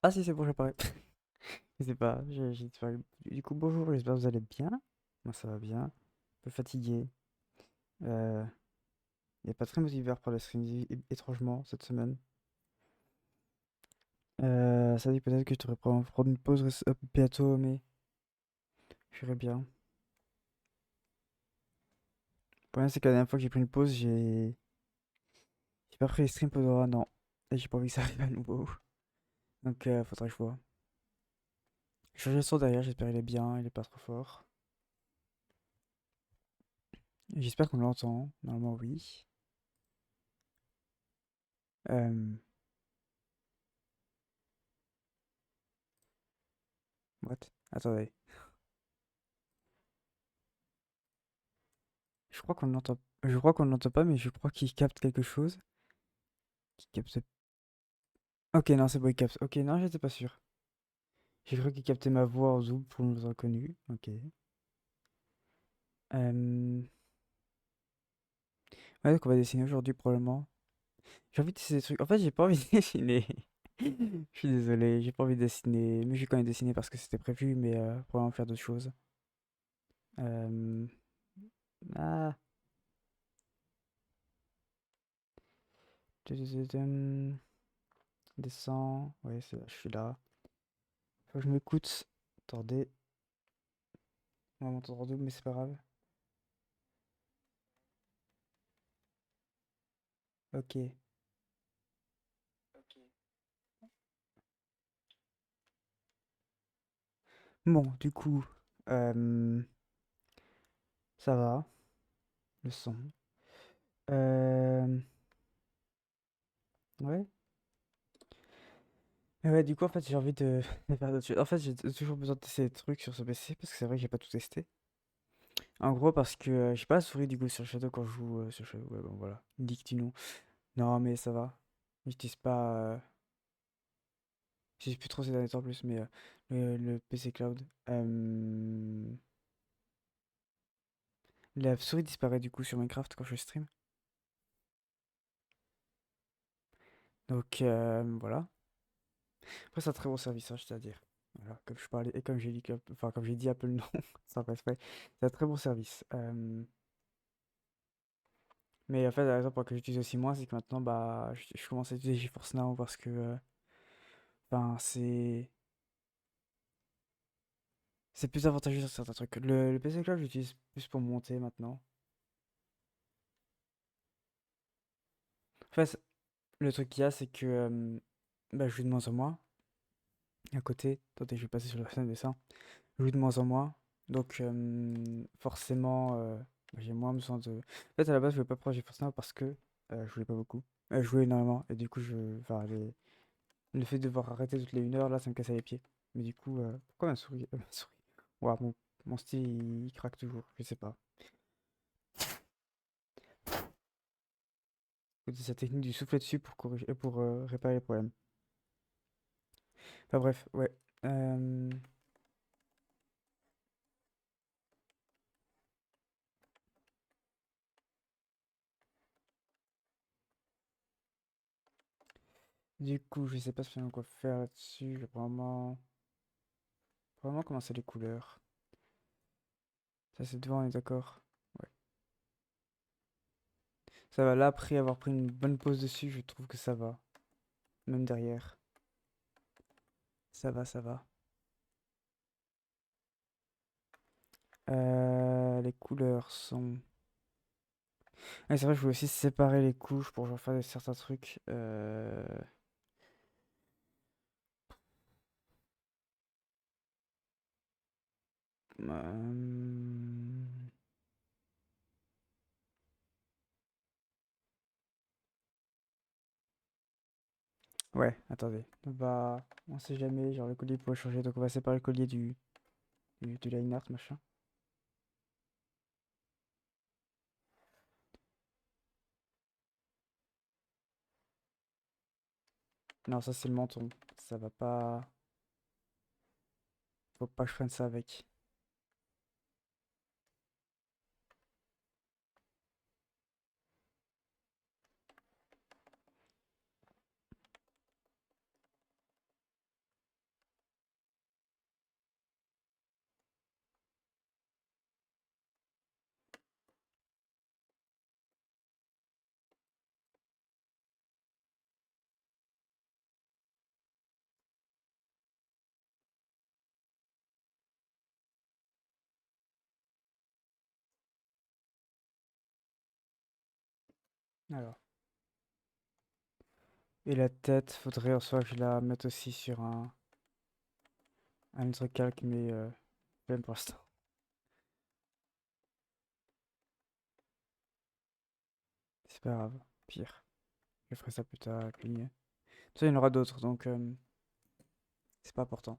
Ah si, c'est bon, j'apparais. Je sais pas, j'ai disparu. Du coup, bonjour, j'espère que vous allez bien. Moi, ça va bien. Un peu fatigué. Euh, y a pas très motivé pour le stream, étrangement, cette semaine. Ça dit peut-être que je devrais prendre une pause bientôt, mais je ferais bien. Le problème, c'est que la dernière fois que j'ai pris une pause, j'ai pas pris les streams Podora, non. Et j'ai pas envie que ça arrive à nouveau. Donc, faudrait que je vois. J'ai changé le son derrière, j'espère qu'il est bien, il est pas trop fort. J'espère qu'on l'entend. Normalement, oui. Euh, what? Attendez. Je crois qu'on l'entend pas, mais je crois qu'il capte quelque chose. Qu'il capte. Ok, non, c'est bon, il capte. Ok, non, j'étais pas sûr. J'ai cru qu'il captait ma voix en zoom pour nous reconnu. Ok. Ouais, donc on va dessiner aujourd'hui probablement. J'ai envie de dessiner des trucs. En fait, j'ai pas envie de dessiner. Je suis désolé, j'ai pas envie de dessiner. Mais je vais quand même dessiner parce que c'était prévu, mais probablement faire d'autres choses. Euh... Ah. Tudududum. Descends. Ouais, c'est là, je suis là. Faut que je m'écoute. Attendez. On va m'entendre double, mais c'est pas grave. Ok. Bon, du coup, euh, ça va, le son. Euh, ouais. Mais ouais, du coup, en fait, j'ai envie de faire d'autres choses. En fait, j'ai toujours besoin de tester des trucs sur ce PC parce que c'est vrai que j'ai pas tout testé. En gros, parce que j'ai pas la souris du coup sur le Shadow quand je joue sur le Shadow. Ouais, bon, voilà. Il me dit que tu non. Non, mais ça va. J'utilise pas. J'utilise plus trop ces derniers temps en plus, mais le PC Cloud. La souris disparaît du coup sur Minecraft quand je stream. Donc voilà. Après, c'est un très bon service, hein, je tiens à dire. Voilà, comme je parlais, et comme j'ai dit, enfin, comme j'ai dit un peu le nom, ça passe pas. C'est un très bon service. Mais en fait, la raison pour laquelle j'utilise aussi moins, c'est que maintenant, bah, je commence à utiliser GeForce Now parce que, ben, c'est plus avantageux sur certains trucs. Le PC Cloud, j'utilise plus pour monter maintenant. En fait, le truc qu'il y a, c'est que, bah, je joue de moins en moins. À côté, attendez, je vais passer sur la scène de dessin. Je joue de moins en moins. Donc, forcément, j'ai moins besoin de. En fait, à la base, je voulais pas prendre GeForce Now parce que je jouais pas beaucoup. Je jouais énormément. Et du coup, enfin, le fait de devoir arrêter toutes les 1 heure, là, ça me cassait les pieds. Mais du coup, pourquoi ma souris, ma souris. Ouah, mon style, il craque toujours. Je sais pas. C'est sa technique du soufflet dessus pour corriger, pour réparer les problèmes. Enfin bref, ouais. Euh, du coup, je sais pas spécialement quoi faire là-dessus. Je vais vraiment commencer les couleurs. Ça, c'est devant, on est d'accord? Ouais. Ça va, là, après avoir pris une bonne pause dessus, je trouve que ça va. Même derrière. Ça va, ça va. Les couleurs sont... Ah, c'est vrai, je voulais aussi séparer les couches pour genre faire certains trucs. Euh, Ouais, attendez. On sait jamais, genre le collier pourrait changer, donc on va séparer le collier du line art, machin. Non, ça c'est le menton. Ça va pas... Faut pas que je prenne ça avec. Alors. Et la tête, faudrait en soi que je la mette aussi sur un autre calque, mais même pour l'instant. C'est pas grave. Pire. Je ferai ça plus tard avec lui. Ça, il y en aura d'autres, donc c'est pas important.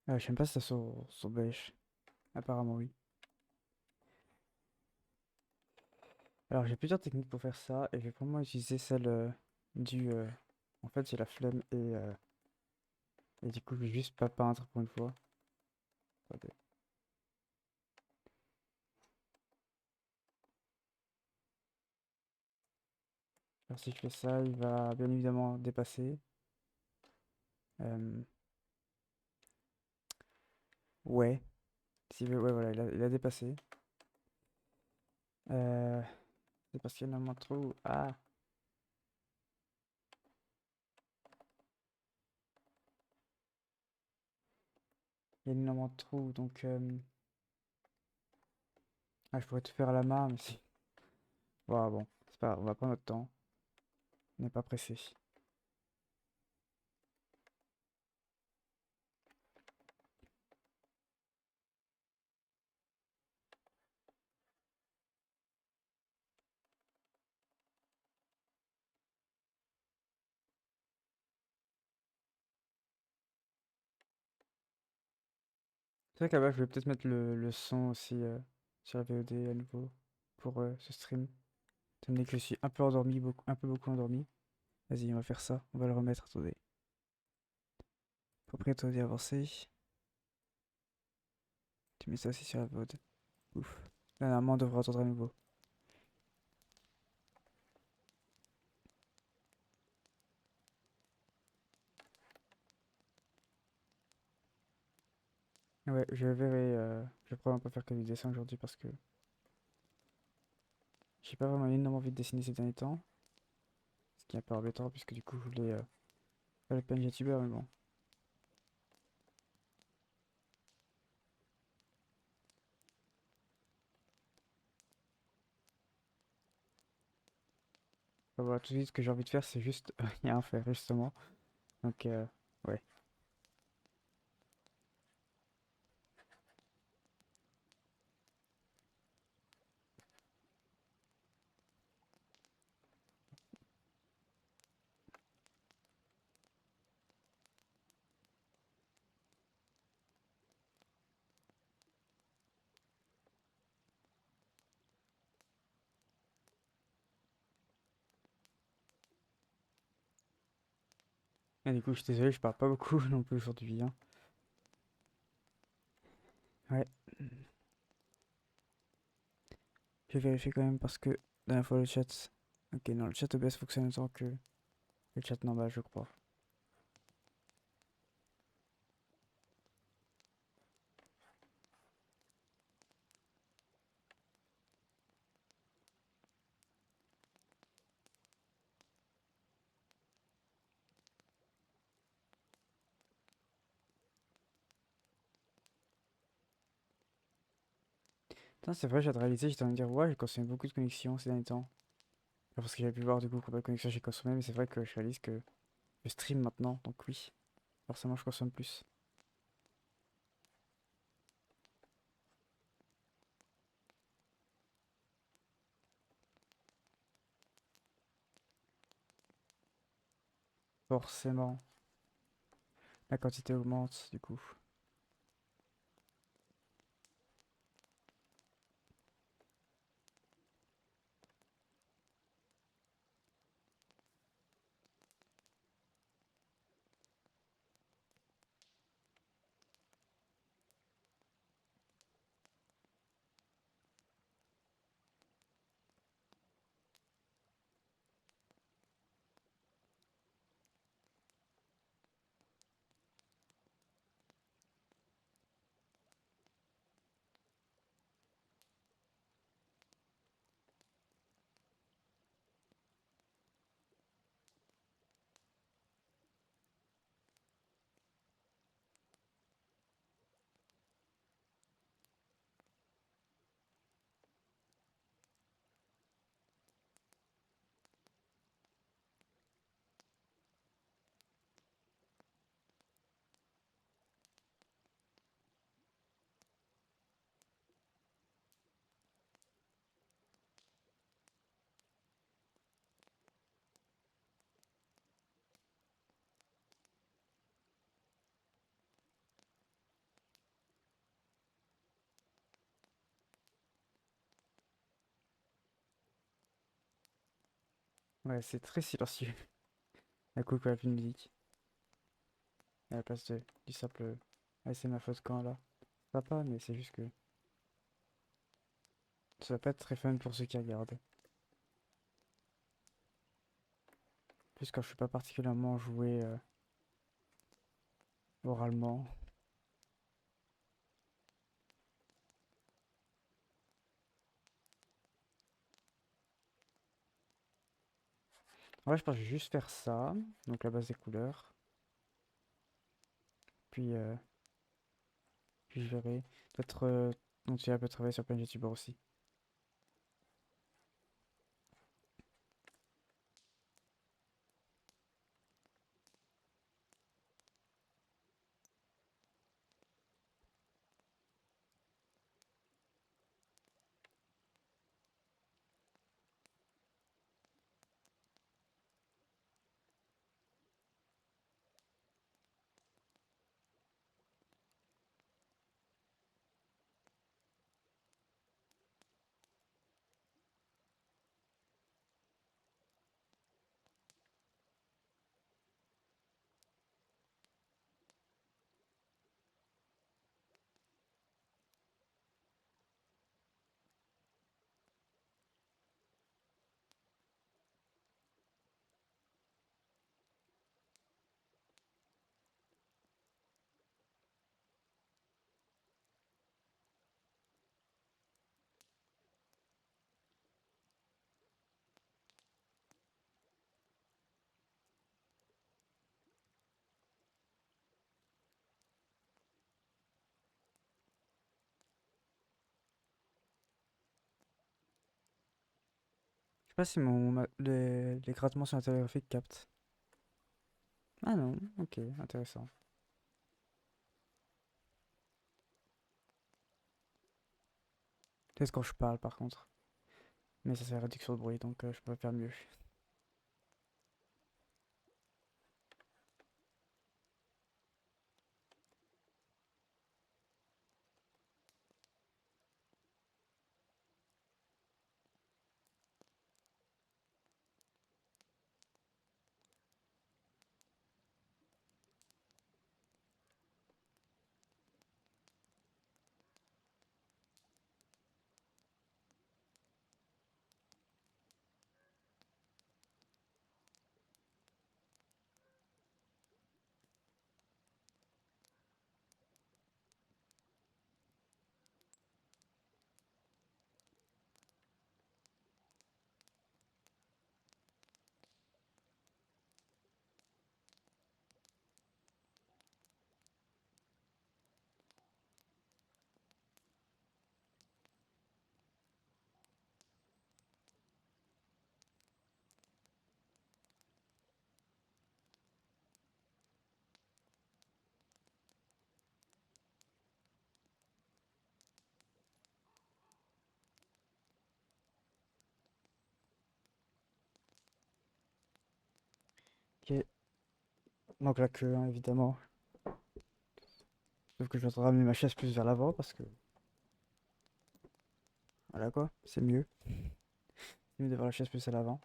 Je sais même pas si ça sur beige. Apparemment, oui. Alors, j'ai plusieurs techniques pour faire ça, et je vais probablement utiliser celle du... en fait, j'ai la flemme, et du coup, je vais juste pas peindre pour une fois. Attendez. Alors, si je fais ça, il va bien évidemment dépasser. Euh, ouais. Ouais, voilà, il a dépassé. Euh, c'est parce qu'il y en a moins trop. Ah, il y a énormément de trous, donc ah, je pourrais tout faire à la main, mais si. Voilà, bon, c'est pas grave, on va prendre notre temps. On n'est pas pressé. C'est vrai qu'à base, je vais peut-être mettre le son aussi sur la VOD à nouveau pour ce stream. Étant donné que je suis un peu endormi, un peu beaucoup endormi. Vas-y, on va faire ça. On va le remettre. Attendez. Propriété avancée. Tu mets ça aussi sur la VOD. Ouf. Là, normalement, on devrait entendre à nouveau. Ouais, je verrai. Je vais probablement pas faire que du dessin aujourd'hui parce que j'ai pas vraiment énormément envie de dessiner ces derniers temps. Ce qui est un peu embêtant puisque du coup, je voulais faire le PNG YouTuber, mais bon. Enfin, voilà, tout de suite, ce que j'ai envie de faire, c'est juste rien faire, justement. Donc, ouais. Et du coup, je suis désolé, je parle pas beaucoup non plus aujourd'hui, hein. Ouais. Je vais vérifier quand même parce que la dernière fois le chat. Ok, non, le chat OBS fonctionne autant que le chat normal, je crois. Putain, c'est vrai, j'ai réalisé, j'étais en train de dire, ouais, j'ai consommé beaucoup de connexions ces derniers temps. Enfin, parce que j'avais pu voir du coup combien de connexions j'ai consommé, mais c'est vrai que je réalise que je stream maintenant, donc oui, forcément je consomme plus. Forcément, la quantité augmente du coup. Ouais, c'est très silencieux. La cool qu'on a plus de musique. À la place du simple. Ah, c'est ma faute quand là. Sympa, mais c'est juste que ça va pas être très fun pour ceux qui regardent. Plus quand je suis pas particulièrement joué oralement. En vrai, je pense que je vais juste faire ça. Donc la base des couleurs. Puis, puis je verrai. Peut-être. Donc tu vas peut travailler sur plein de youtubeurs aussi. Je sais pas si les grattements sur la télégraphique captent. Ah non, ok, intéressant. Peut-être quand je parle par contre. Mais ça c'est la réduction de bruit, donc je pourrais faire mieux. Ok, donc la queue, hein, évidemment. Sauf que je dois ramener ma chaise plus vers l'avant parce que. Voilà quoi, c'est mieux. C'est mieux d'avoir la chaise plus à l'avant.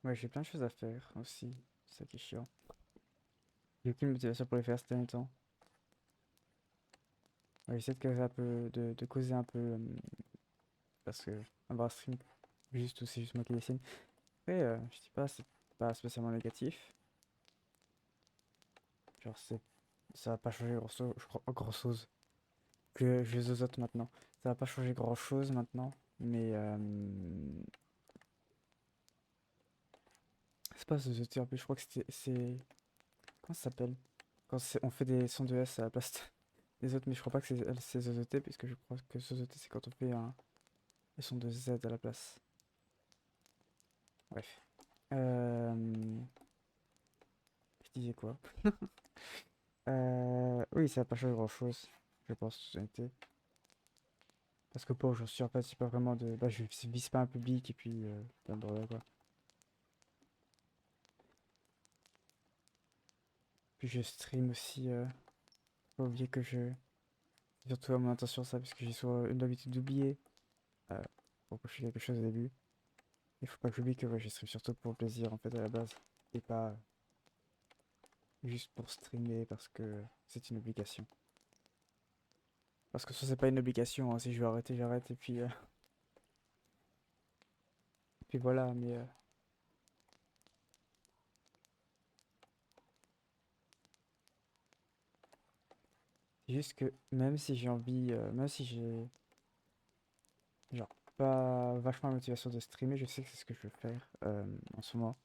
Ouais, j'ai plein de choses à faire aussi. C'est ça qui est chiant. J'ai aucune motivation pour les faire ces derniers temps. Ouais, j'essaie de causer un peu, de causer un peu, parce que avoir un stream juste ou c'est juste moi qui dessine. Après, je dis pas, c'est pas spécialement négatif. Genre, ça va pas changer grand chose. Que je zozote maintenant. Ça va pas changer grand chose maintenant. Mais, c'est pas zozoter en plus, je crois que c'est. Comment ça s'appelle? Quand on fait des sons de S à la place des autres, mais je crois pas que c'est zozoter, puisque je crois que zozoter c'est quand on fait un son de Z à la place. Bref. Je disais quoi? Oui, ça va pas changer grand chose, je pense, en toute honnêteté. Parce que bon, j'en suis pas, c'est pas vraiment de. Bah, je vise pas un public et puis. Plein de bordel, quoi. Puis je stream aussi. Faut pas oublier que je. C'est surtout à mon intention ça, parce que j'ai souvent une habitude d'oublier. Euh, Pourquoi je fais quelque chose au début. Il faut pas que j'oublie que ouais, je stream surtout pour le plaisir en fait à la base. Et pas juste pour streamer parce que c'est une obligation. Parce que ça c'est pas une obligation, hein. Si je veux arrêter, j'arrête et puis. Puis voilà, mais. C'est juste que même si j'ai envie. Même si j'ai. Genre pas vachement la motivation de streamer, je sais que c'est ce que je veux faire en ce moment.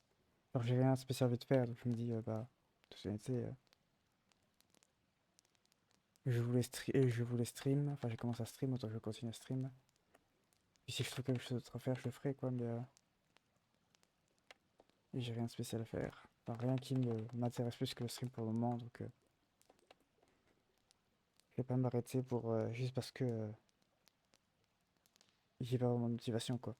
Alors j'ai rien de spécial envie de faire, donc je me dis, bah, toute honnêteté, je voulais stream, enfin j'ai commencé à stream, autant que je continue à stream. Puis si je trouve quelque chose d'autre à faire, je le ferai quoi, mais et j'ai rien de spécial à faire. Enfin, rien qui m'intéresse plus que le stream pour le moment, donc je vais pas m'arrêter pour juste parce que j'ai pas vraiment de motivation quoi.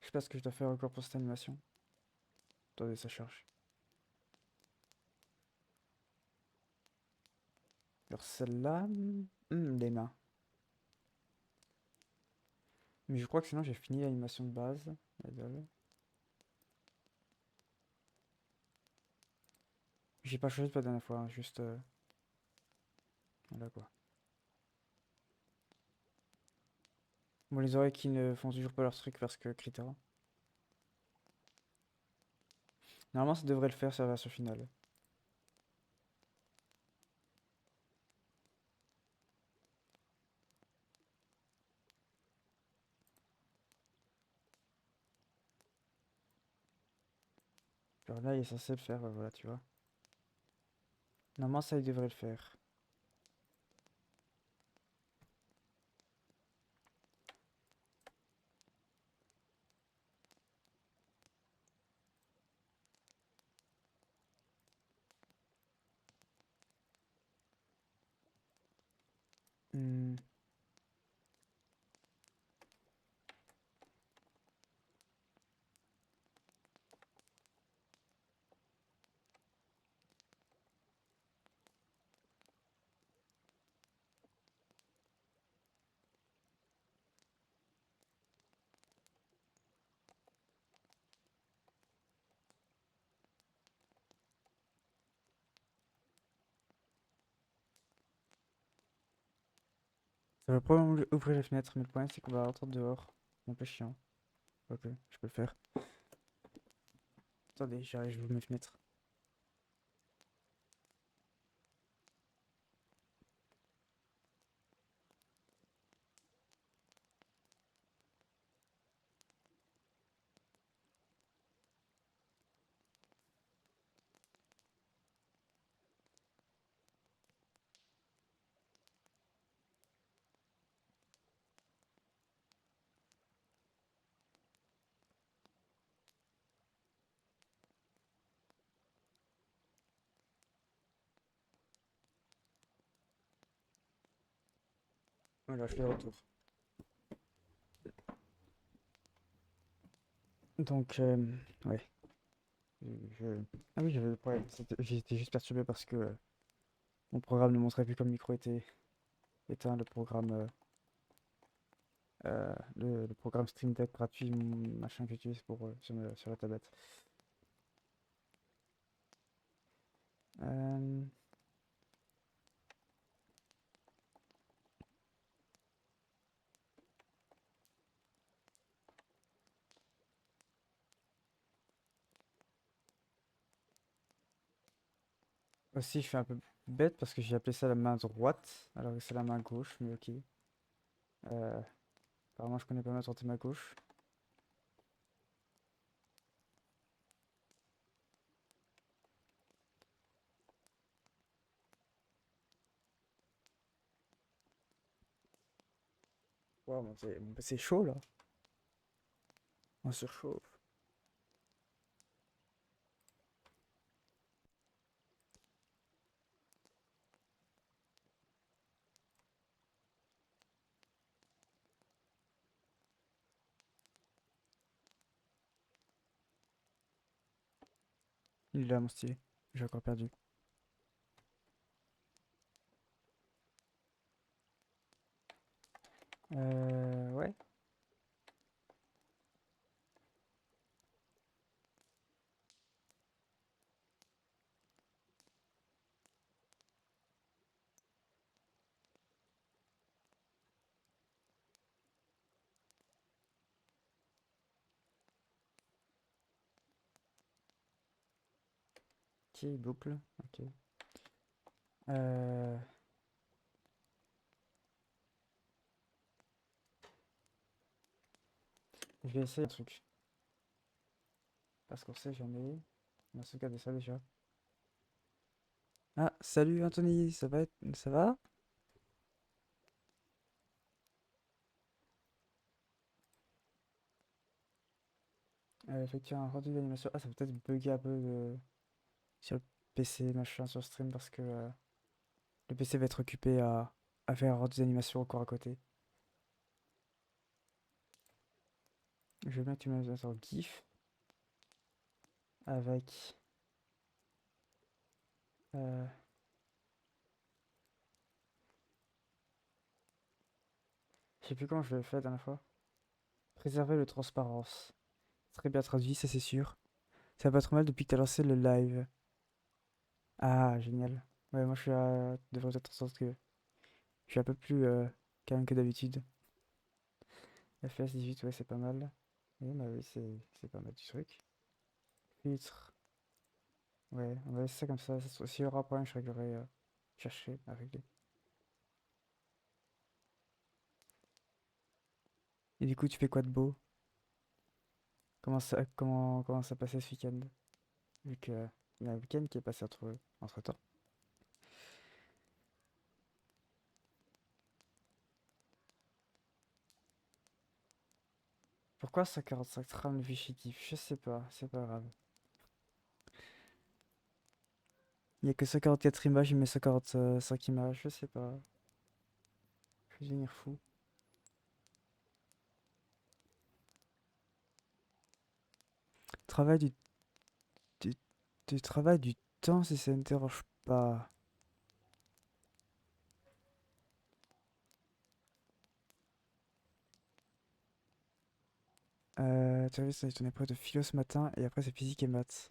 Je sais pas ce que je dois faire encore pour cette animation. Attendez, ça charge. Alors celle-là, les mains. Mais je crois que sinon j'ai fini l'animation de base. J'ai pas changé depuis la dernière fois, hein, juste voilà quoi. Bon, les oreilles qui ne font toujours pas leur truc parce que critère. Normalement, ça devrait le faire sur la version finale. Genre là, il est censé le faire, voilà, tu vois. Normalement, ça, il devrait le faire. Hmm. Ça va probablement ouvrir les fenêtres, mais le problème, c'est qu'on va rentrer dehors. C'est un peu chiant. Ok, je peux le faire. Attendez, j'arrive, je vous mes fenêtres. Voilà, je suis de retour. Donc, ouais. Ah oui, j'avais le problème. J'étais juste perturbé parce que mon programme ne montrait plus que le micro était éteint. Le programme Stream Deck gratuit, machin que j'utilise sur la tablette. Euh, Aussi, je suis un peu bête parce que j'ai appelé ça la main droite, alors que c'est la main gauche, mais ok. Euh, Apparemment, je connais pas ma droite et ma gauche. Wow, c'est chaud là. On surchauffe. Il est là, mon stylet. J'ai encore perdu. Ouais. Ok, boucle. Ok. Euh, je vais essayer un truc. Parce qu'on sait jamais. On a sauvegardé ça déjà. Ah, salut Anthony, ça va? Effectuer un rendu d'animation. Ah, ça peut peut-être bugger un peu sur le PC, machin, sur stream, parce que le PC va être occupé à faire un rendu d'animation encore à côté. Je veux bien que tu me mettes un GIF avec. euh, je sais plus comment je l'ai fait la dernière fois. Préserver le transparence. Très bien traduit, ça c'est sûr. Ça va pas trop mal depuis que t'as lancé le live. Ah, génial. Ouais, moi je suis devrais être en sorte que je suis un peu plus calme que d'habitude. FPS 18, ouais, c'est pas mal. Oui, bah oui, c'est pas mal du truc. Filtre. Ouais, on va laisser ça comme ça. S'il y aura un problème, je réglerai. Chercher à régler. Et du coup, tu fais quoi de beau? Comment ça passait ce week-end? Vu que il y a un week-end qui est passé entre temps. Pourquoi 145 RAM le fichier GIF? Je sais pas, c'est pas grave. Il y a que 144 images, il met 145 images, je sais pas. Je vais devenir fou. Travail du, du travail du temps si ça ne dérange pas. Tu as vu, ça, ton épreuve de philo ce matin et après c'est physique et maths.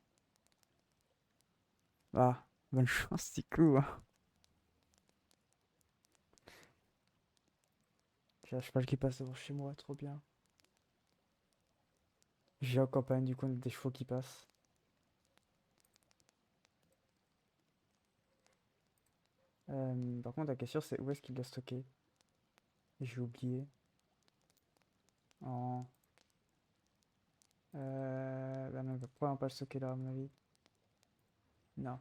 Ah, bonne chance du coup, hein. J'ai un cheval qui passe devant chez moi, trop bien. J'ai en campagne, du coup, on a des chevaux qui passent. Par contre, la question c'est où est-ce qu'il doit stocker? J'ai oublié. En... Bah non, il va probablement pas le stocker là, à mon avis. Non.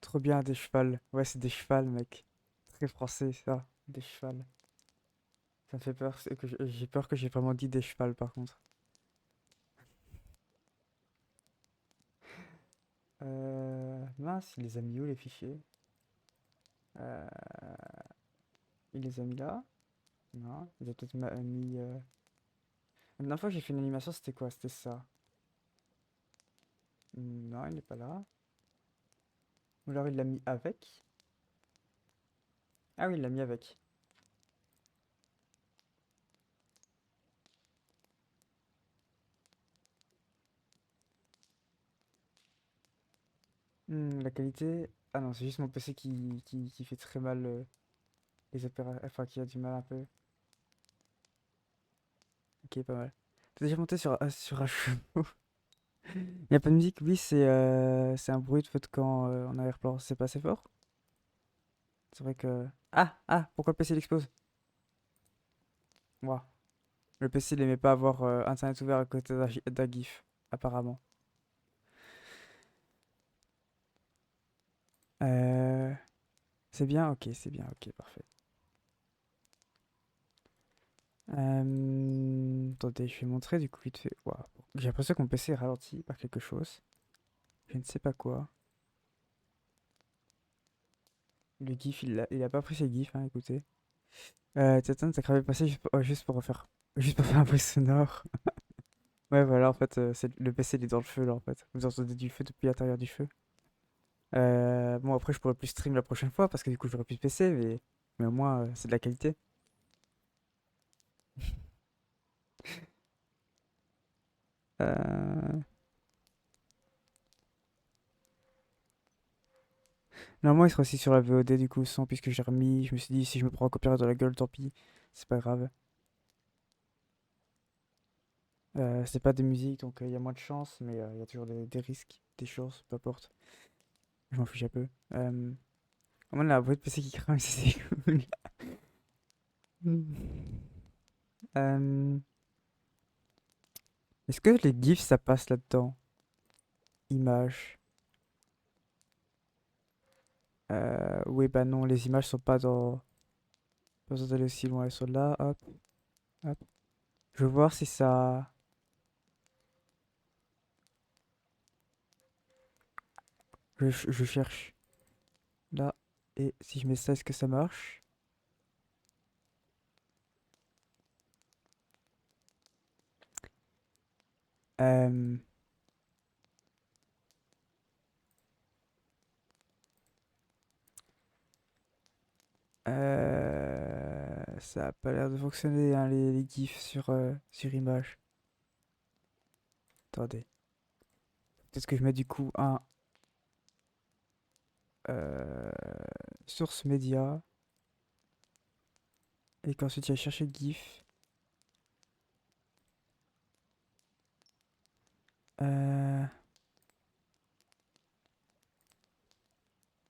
Trop bien, des chevals. Ouais, c'est des chevals, mec. Très français, ça. Des chevals. Ça me fait peur, j'ai peur que j'ai vraiment dit des chevals, par contre. Mince, il les a mis où, les fichiers? Euh, il les a mis là? Non, il a peut-être mis... La dernière fois que j'ai fait une animation, c'était quoi? C'était ça. Non, il n'est pas là. Ou alors il l'a mis avec? Ah oui, il l'a mis avec. La qualité... Ah non, c'est juste mon PC qui fait très mal les opérations... Enfin, qui a du mal un peu. Ok, pas mal. T'as déjà monté sur un cheval? Il n'y a pas de musique? Oui, c'est un bruit de feu de camp en arrière-plan. C'est pas assez fort? C'est vrai que... Ah! Ah! Pourquoi le PC il explose? Moi. Le PC il aimait pas avoir Internet ouvert à côté d'un GIF, apparemment. Euh... C'est bien? Ok, c'est bien. Ok, parfait. Attendez, je vais montrer du coup vite fait. Ouah. J'ai l'impression que mon PC est ralenti par quelque chose. Je ne sais pas quoi. Le GIF, il a pas pris ses GIFs, hein, écoutez. Titan, t'as cravé le passé juste pour refaire. Juste pour faire un bruit sonore. Ouais, voilà, en fait, le PC il est dans le feu là en fait. Vous entendez du feu depuis l'intérieur du feu. Bon, après, je pourrais plus stream la prochaine fois parce que du coup, j'aurai plus de PC, mais au moins, c'est de la qualité. Euh... Normalement, il sera aussi sur la VOD du coup, sans puisque j'ai remis. Je me suis dit, si je me prends un copyright dans la gueule, tant pis, c'est pas grave. C'est pas des musiques, donc il y a moins de chance, mais il y a toujours des risques, des chances, peu importe. Je m'en fiche un peu. Au moins, la boîte PC qui crame, c'est cool. Euh, Est-ce que les GIFs ça passe là-dedans? Images. Oui, bah non, les images sont pas dans. Pas besoin d'aller aussi loin, elles sont là, hop, hop. Je veux voir si ça. Je cherche là, et si je mets ça, est-ce que ça marche? Euh, Ça a pas l'air de fonctionner, hein, les GIFs sur image. Attendez. Peut-être que je mets du coup un euh, source média et qu'ensuite il va chercher GIF. Euh,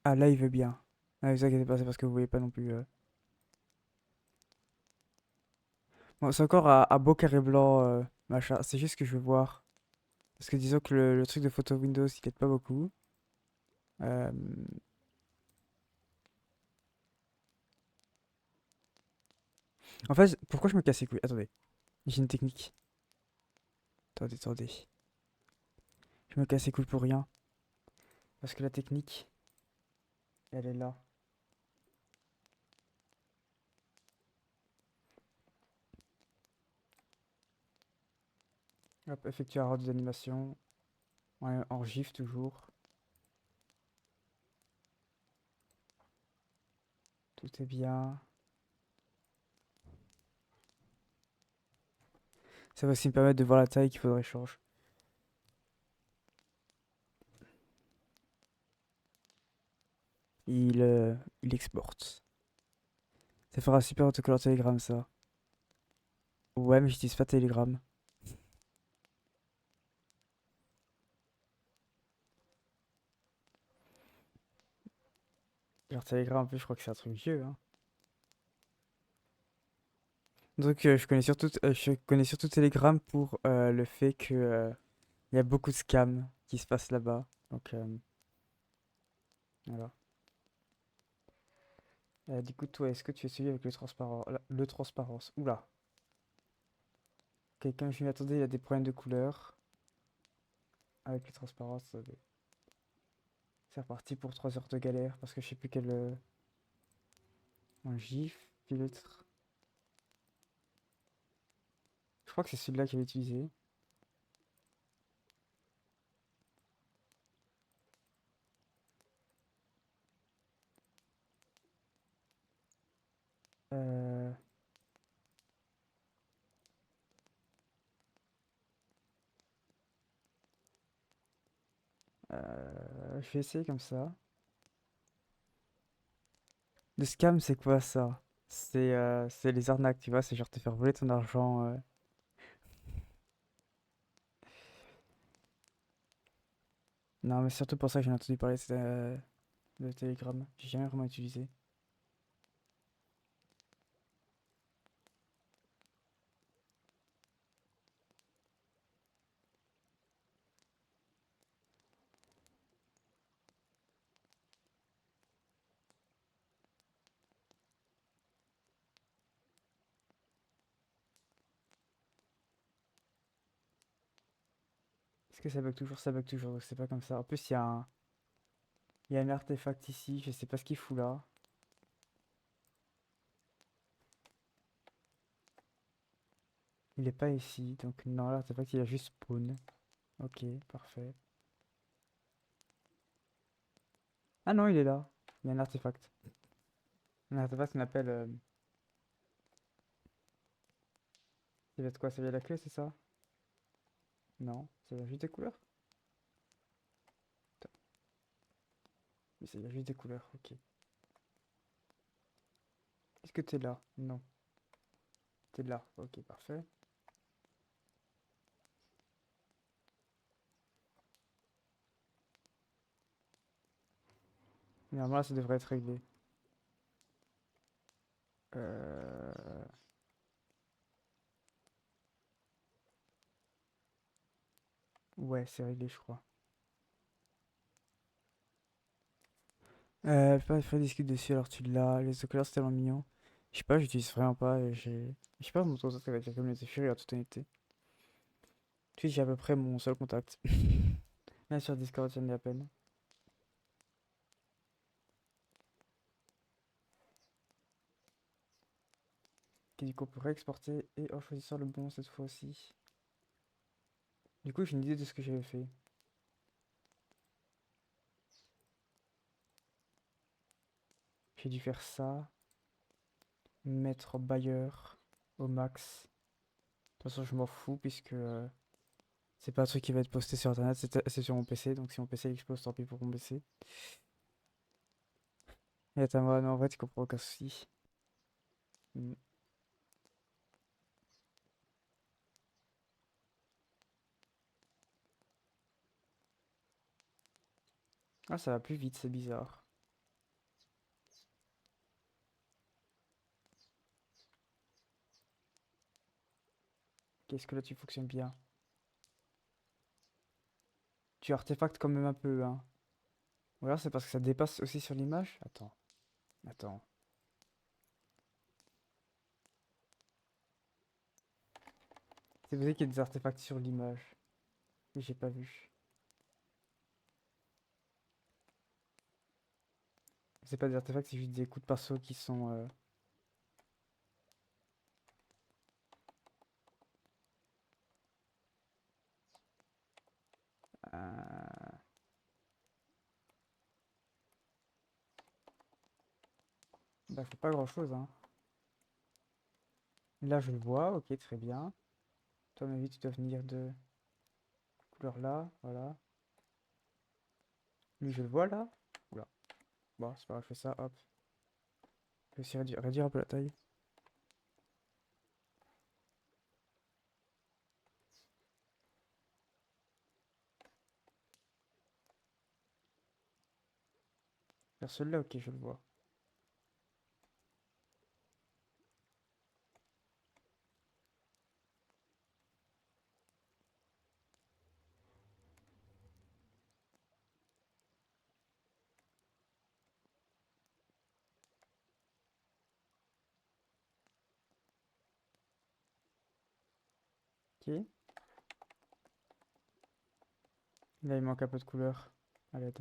Ah là il veut bien. Ah, vous inquiétez pas, c'est parce que vous voyez pas non plus. Bon, c'est encore à beau carré blanc, machin. C'est juste que je veux voir. Parce que disons que le truc de photo Windows il aide pas beaucoup. Euh, En fait, pourquoi je me casse les couilles? Attendez, j'ai une technique. Attendez, attendez. Je me casse les couilles pour rien. Parce que la technique, elle est là. Hop, effectuer un rendu d'animation. Ouais, en GIF toujours. Tout est bien. Ça va aussi me permettre de voir la taille qu'il faudrait changer. Il exporte. Ça fera super autocollant Telegram ça. Ouais, mais j'utilise pas Telegram. Genre Telegram, en plus, je crois que c'est un truc vieux, hein. Donc, je connais surtout Telegram pour le fait que il y a beaucoup de scams qui se passent là-bas. Donc, voilà. Du coup, toi, est-ce que tu es suivi avec le transparence? Oula, quelqu'un, je m'y attendais, il a des problèmes de couleur. Avec le transparence, c'est reparti pour 3 heures de galère parce que je sais plus quel. Un GIF, filtre. crois que c'est celui-là qu'il avait utilisé. Euh, je vais essayer comme ça. Le scam, c'est quoi ça? C'est les arnaques, tu vois, c'est genre te faire voler ton argent. Non, mais surtout pour ça que j'ai entendu parler de Telegram. J'ai jamais vraiment utilisé. Est-ce que ça bug toujours? Ça bug toujours, donc c'est pas comme ça. En plus, il y a un artefact ici, je sais pas ce qu'il fout là. Il est pas ici, donc non, l'artefact il a juste spawn. Ok, parfait. Ah non, il est là. Il y a un artefact. Un artefact qu'on appelle. Ça va être quoi? Ça vient de la clé, c'est ça? Non, ça vient juste des couleurs? Attends, mais ça vient juste des couleurs, ok. Est-ce que t'es là? Non. T'es là, ok, parfait. Normalement, là, ça devrait être réglé. Euh... Ouais, c'est réglé, je crois. Pas faire discuter dessus, alors tu l'as. Les autocollants, c'est tellement mignon. Je sais pas, j'utilise vraiment pas. Je sais pas mon contact avec la communauté Fury en toute honnêteté. Twitch, j'ai à peu près mon seul contact. Là, sur Discord, j'en ai à peine. Qui du coup, on pourrait exporter et en choisissant le bon cette fois aussi. Du coup, j'ai une idée de ce que j'avais fait. J'ai dû faire ça. Mettre buyer au max. De toute façon, je m'en fous puisque c'est pas un truc qui va être posté sur internet, c'est sur mon PC. Donc si mon PC explose, tant pis pour mon PC. Et attends, moi, non, en vrai, tu comprends aucun souci. Hmm. Ah, ça va plus vite, c'est bizarre. Qu'est-ce que là, tu fonctionnes bien? Tu artefactes quand même un peu, hein. Ou alors c'est parce que ça dépasse aussi sur l'image? Attends, attends. C'est vrai qu'il y a des artefacts sur l'image. Mais j'ai pas vu. C'est pas des artefacts, c'est juste des coups de pinceau qui sont. Euh, Bah, faut pas grand chose, hein. Là, je le vois, ok, très bien. Toi, ma vie, tu dois venir de couleur là, voilà. Lui, je le vois là. Oula. Bon, c'est pas grave, je fais ça, hop. Je vais aussi réduire un peu la taille. Faire celui-là, ok, je le vois. Ok. Là, il manque un peu de couleur à l'aide.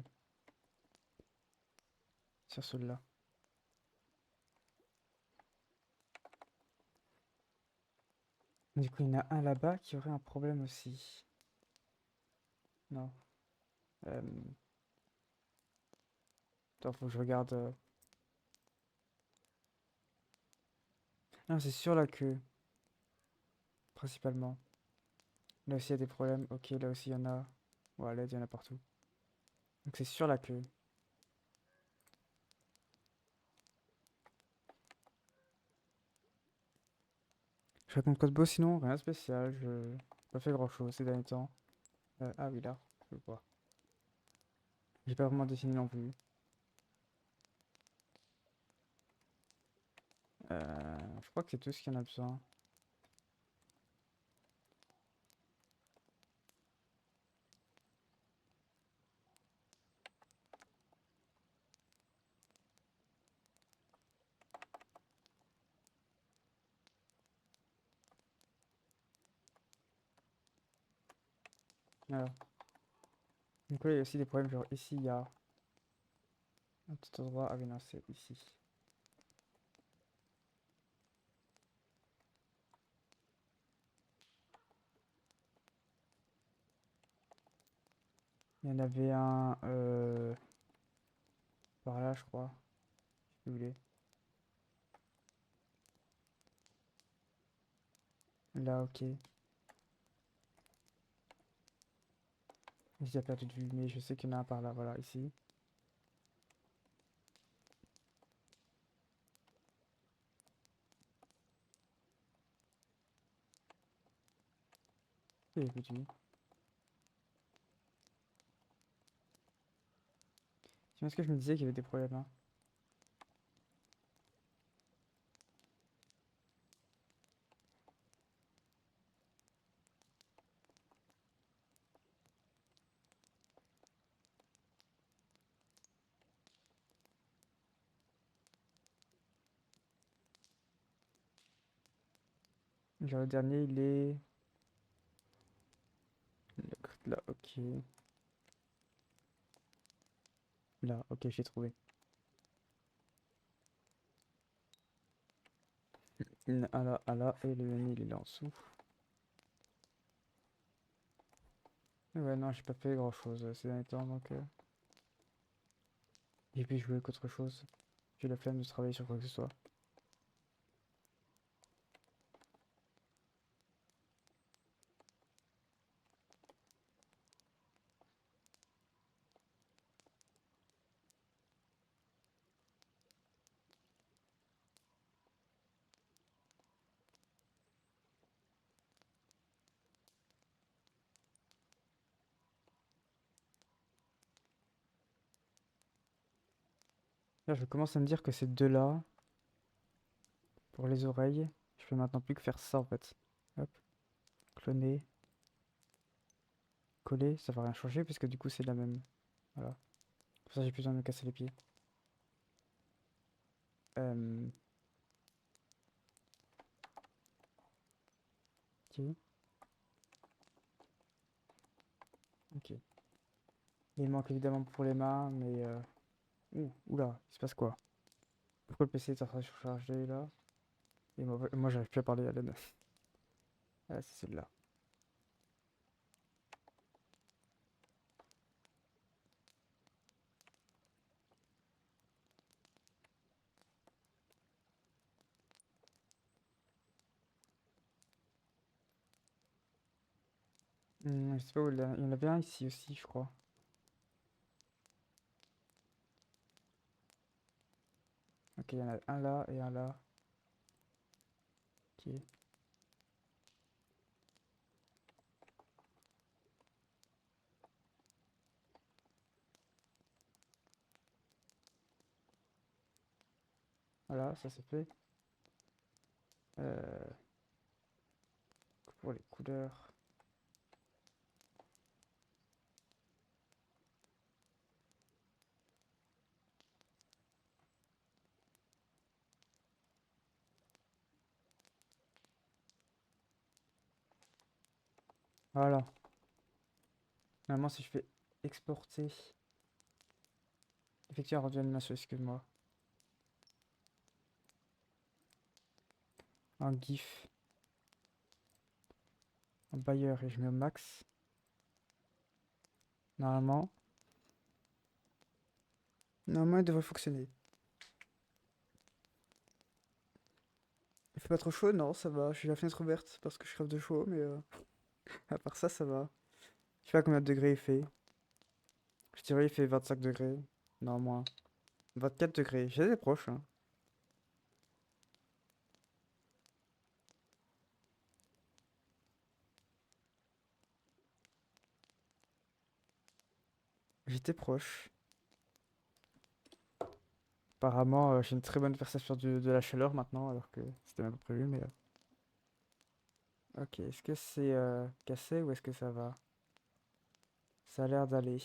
Sur celui-là. Du coup, il y en a un là-bas qui aurait un problème aussi. Non. Euh, Attends, faut que je regarde. Non, c'est sur la queue, principalement. Là aussi, il y a des problèmes. Ok, là aussi, il y en a. Voilà, il y en a partout. Donc, c'est sur la queue. Je raconte quoi de beau sinon? Rien de spécial. Je pas fait grand-chose ces derniers temps. Ah oui, là, je le vois. J'ai pas vraiment dessiné non plus. Je crois que c'est tout ce qu'il y en a besoin. Voilà. Donc là, il y a aussi des problèmes. Genre ici, il y a un petit endroit. Ah oui, non, c'est ici. Il y en avait un par là, je crois. Si vous voulez. Là, ok. J'ai perdu de vue, mais je sais qu'il y en a un par là. Voilà, ici. Et perdu de vue. C'est ce que je me disais qu'il y avait des problèmes là. Genre le dernier, il est là, ok. Là, ok, j'ai trouvé. Ah là, et le dernier, il est là en dessous. Ouais, non, j'ai pas fait grand chose ces derniers temps donc. Et puis jouer qu'autre chose. J'ai la flemme de travailler sur quoi que ce soit. Là, je commence à me dire que ces deux-là, pour les oreilles, je peux maintenant plus que faire ça en fait. Hop, cloner, coller, ça va rien changer puisque du coup c'est la même. Voilà. Pour ça, j'ai plus besoin de me casser les pieds. Euh, ok, ok. Et il manque évidemment pour les mains, mais oula, il se passe quoi? Pourquoi le PC est en train de surcharger là? Et moi j'arrive plus à parler à l'aide. Ah, c'est celle-là. Je sais pas où il y en avait un ici aussi, je crois. Ok, il y en a un là et un là. Ok. Voilà, ça c'est fait. Euh, pour les couleurs. Voilà. Normalement, si je fais exporter, effectuer un rendu animation, excuse-moi. Un GIF. en bailleur et je mets au max. Normalement. Normalement, il devrait fonctionner. Il fait pas trop chaud? Non, ça va. J'ai la fenêtre ouverte parce que je crève de chaud, mais à part ça, ça va. Je sais pas combien de degrés il fait. Je dirais il fait 25 degrés. Non, moins. 24 degrés. J'étais proche, hein. J'étais proche. Apparemment, j'ai une très bonne perception de la chaleur maintenant, alors que c'était même pas prévu, mais... Ok, est-ce que c'est cassé ou est-ce que ça va? Ça a l'air d'aller.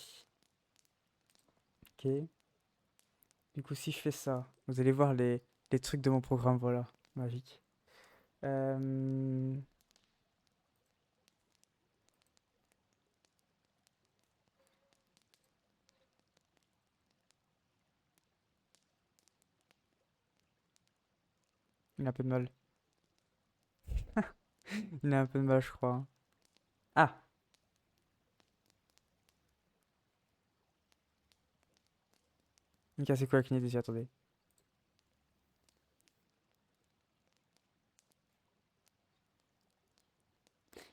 Ok. Du coup, si je fais ça, vous allez voir les trucs de mon programme, voilà. Magique. Euh, Il a un peu de mal. Il a un peu de mal, je crois, hein. Ah! Il a cassé quoi la kinésie? Attendez.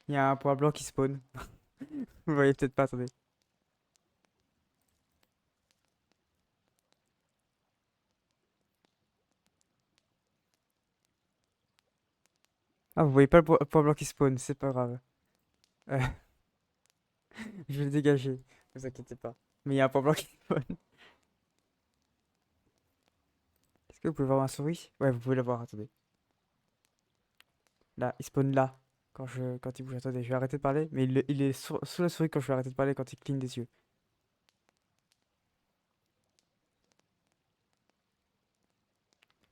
Il y a un point blanc qui spawn. Vous voyez peut-être pas, attendez. Ah, vous voyez pas le point blanc qui spawn, c'est pas grave. Euh, je vais le dégager, ne vous inquiétez pas. Mais il y a un point blanc qui spawn. Est-ce que vous pouvez voir ma souris? Ouais, vous pouvez la voir, attendez. Là, il spawn là. Quand il bouge, attendez, je vais arrêter de parler. Mais il est sous la souris quand je vais arrêter de parler quand il cligne des yeux.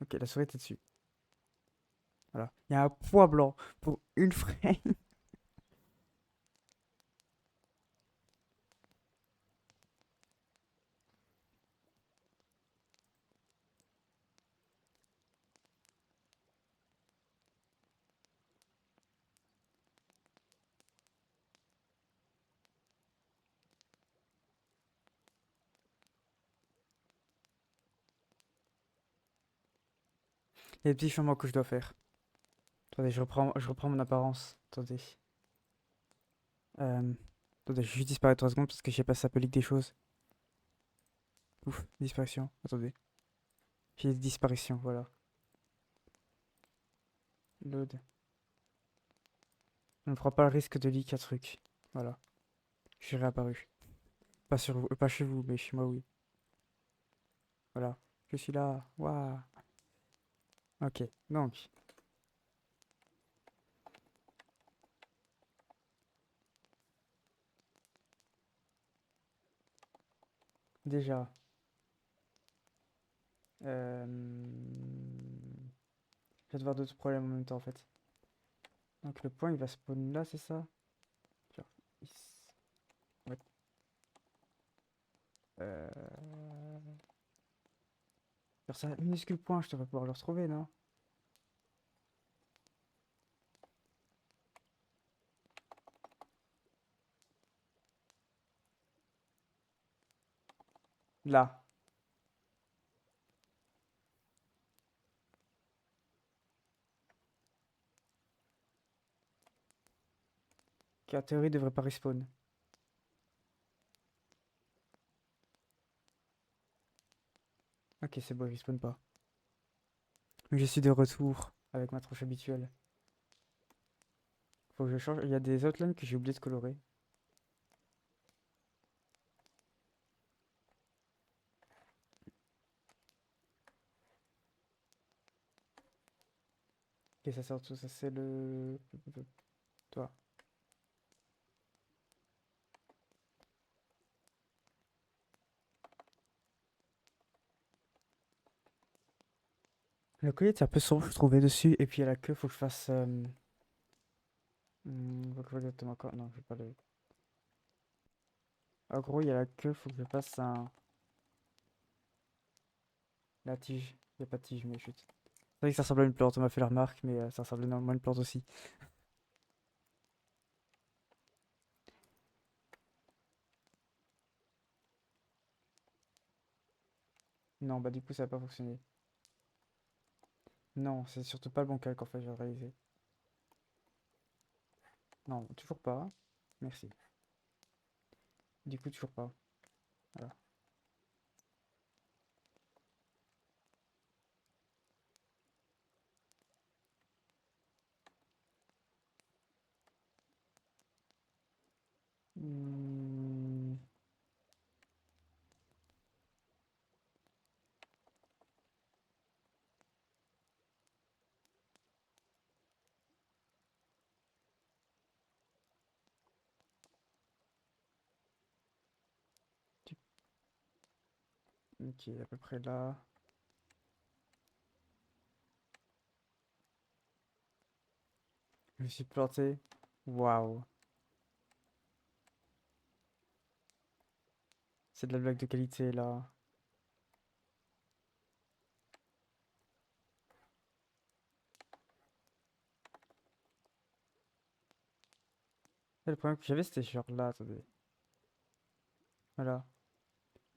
Ok, la souris était dessus. Voilà. Il y a un point blanc pour une frame. Il y a des petits changements que je dois faire. Attendez, je reprends mon apparence. Attendez. Euh, Attendez, je vais juste disparaître 3 secondes parce que je sais pas si ça peut leak des choses. Ouf, disparition. Attendez. J'ai des disparitions, voilà. Load. On ne prend pas le risque de leak un truc. Voilà. Je suis réapparu. Pas sur vous, pas chez vous, mais chez moi, oui. Voilà. Je suis là. Waouh. Ok. Donc, déjà. Euh... Je vais devoir d'autres problèmes en même temps, en fait. Donc, le point, il va spawn là, c'est ça? Genre, ouais. Genre, c'est un minuscule point, je devrais pouvoir le retrouver, non? Là. Qui, en théorie, devrait pas respawn. Ok, c'est bon, il respawn pas. Mais je suis de retour avec ma tronche habituelle. Faut que je change. Il y a des outlines que j'ai oublié de colorer. Ok, ça sort tout, ça c'est le... Toi. Le collier c'est un peu sombre, je trouvais dessus. Et puis à la queue, faut que je fasse... faut que je fasse exactement quoi? Non, je vais pas le... En gros, il y a la queue, faut que je fasse un... La tige. Il n'y a pas de tige, mais chut. C'est vrai que ça ressemble à une plante, on m'a fait la remarque, mais ça ressemble énormément à une plante aussi. Non, bah du coup, ça n'a pas fonctionné. Non, c'est surtout pas le bon calque en fait, je viens de réaliser. Non, toujours pas. Merci. Du coup, toujours pas. Voilà. Hmm, tu- Ok, à peu près là. Je me suis planté. Waouh. C'est de la blague de qualité là. Et le problème que j'avais, c'était genre là, attendez. Voilà.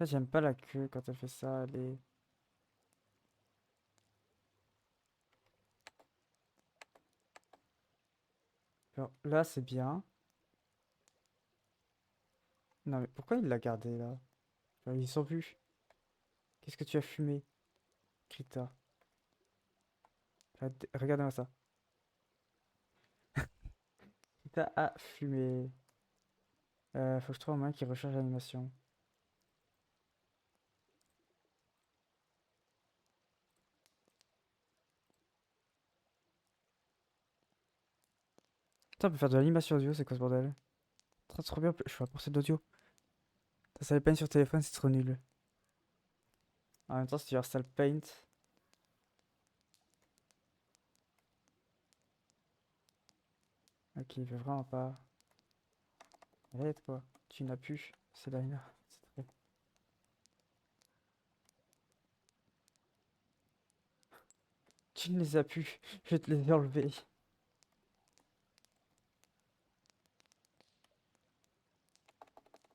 Là, j'aime pas la queue quand elle fait ça. Elle est... Genre, là, c'est bien. Non, mais pourquoi il l'a gardé là? Genre, ils sont plus. Qu'est-ce que tu as fumé, Krita? Regardez-moi ça. Krita a fumé. Faut que je trouve un moyen qui recharge l'animation. Putain, on peut faire de l'animation audio, c'est quoi ce bordel? Trop bien, je fais un procès d'audio. Ça savait Paint sur téléphone, c'est trop nul. En même temps, si tu installes Paint. Ok, il veut vraiment pas. Arrête quoi. Tu n'as plus. C'est là, là. C'est très... Tu ne les as plus. Je vais te les enlever.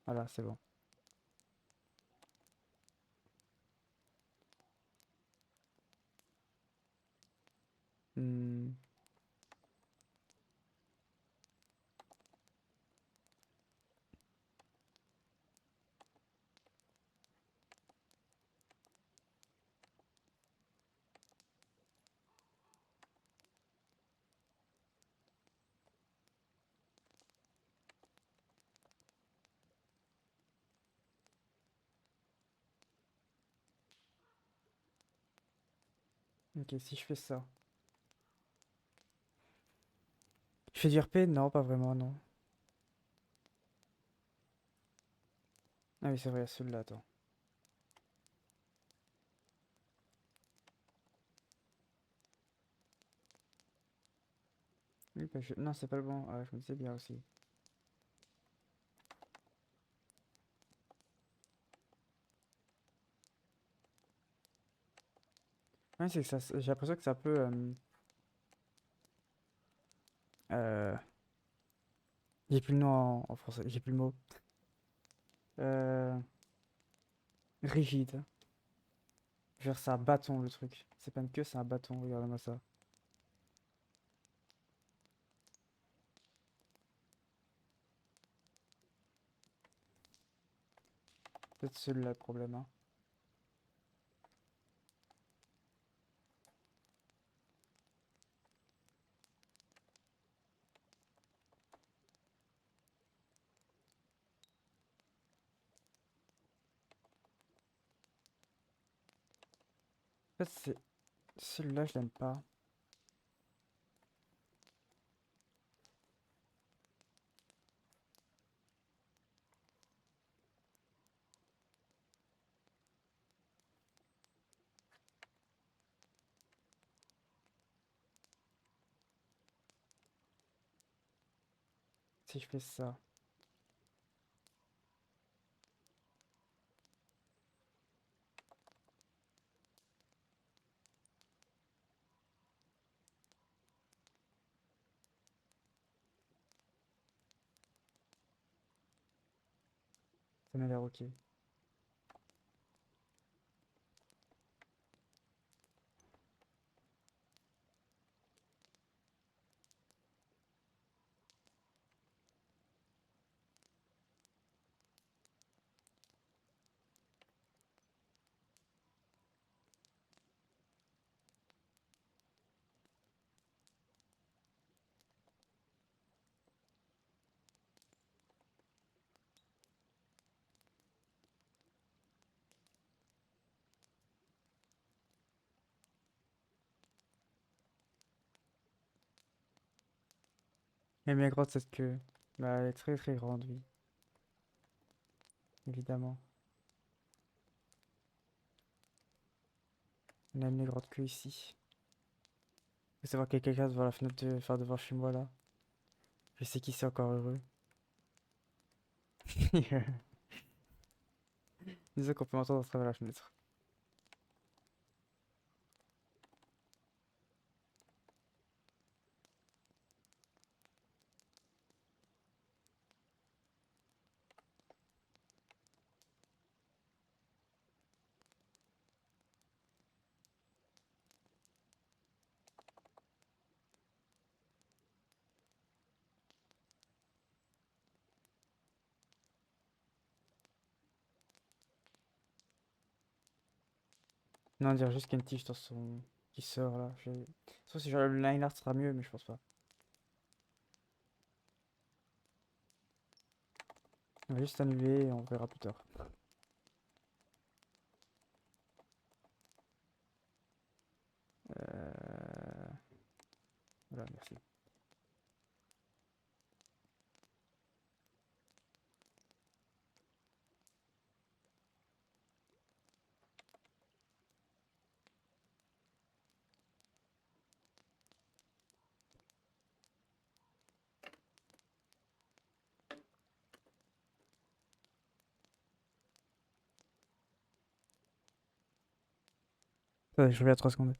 Voilà, c'est bon. Hmm, Ok, si je fais ça. Je fais du RP? Non, pas vraiment, non. Ah oui, c'est vrai, celui-là, attends. Oui, bah, non, c'est pas le bon. Ah, je me disais bien aussi. Ouais, c'est que ça, j'ai l'impression que c'est un peu... euh, j'ai plus le nom en français, j'ai plus le mot. Euh, rigide. Genre, c'est un bâton, le truc. C'est pas une queue, c'est un bâton, regarde-moi ça. Peut-être celui-là le problème, hein. En fait, c'est... Celui-là, je l'aime pas. Si je fais ça, ça m'a l'air ok. Elle est bien grande cette queue. Bah, elle est très très grande, oui, évidemment. On a une grande queue ici. Faut savoir qu'il y a quelqu'un devant la fenêtre enfin devant chez moi là. Je sais qui c'est encore heureux. Disons qu'on peut m'entendre à travers la fenêtre. Non, on dirait juste qu'il y a une tige dans son... qui sort là. Sauf si j'enlève le line art sera mieux, mais je pense pas. On va juste annuler et on verra plus tard. Euh... Voilà, merci. Attendez, je reviens à 3 secondes.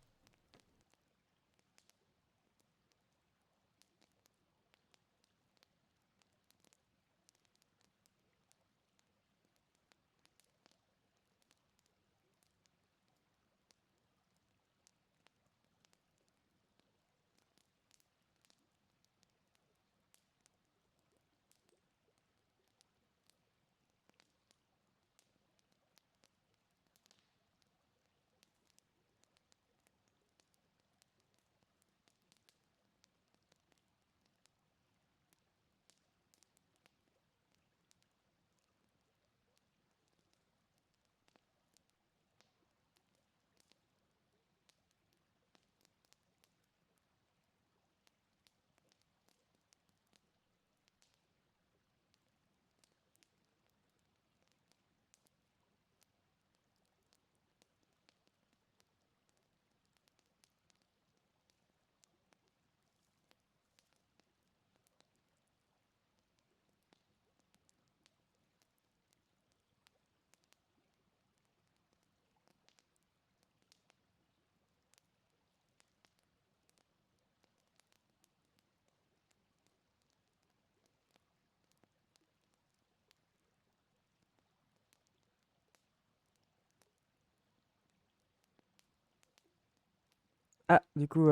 Ah, du coup,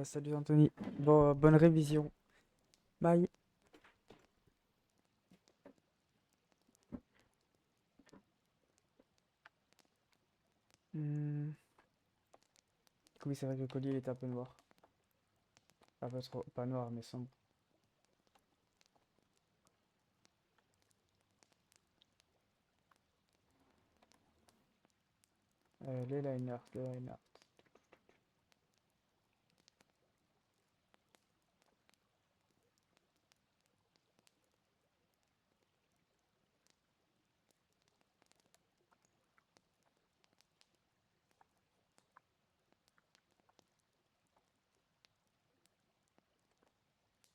salut Anthony. Bon, bonne révision. Bye. Hmm. Du coup, oui, c'est vrai que le collier il était un peu noir. Enfin, pas trop, pas noir, mais sombre. Les liners, les liners.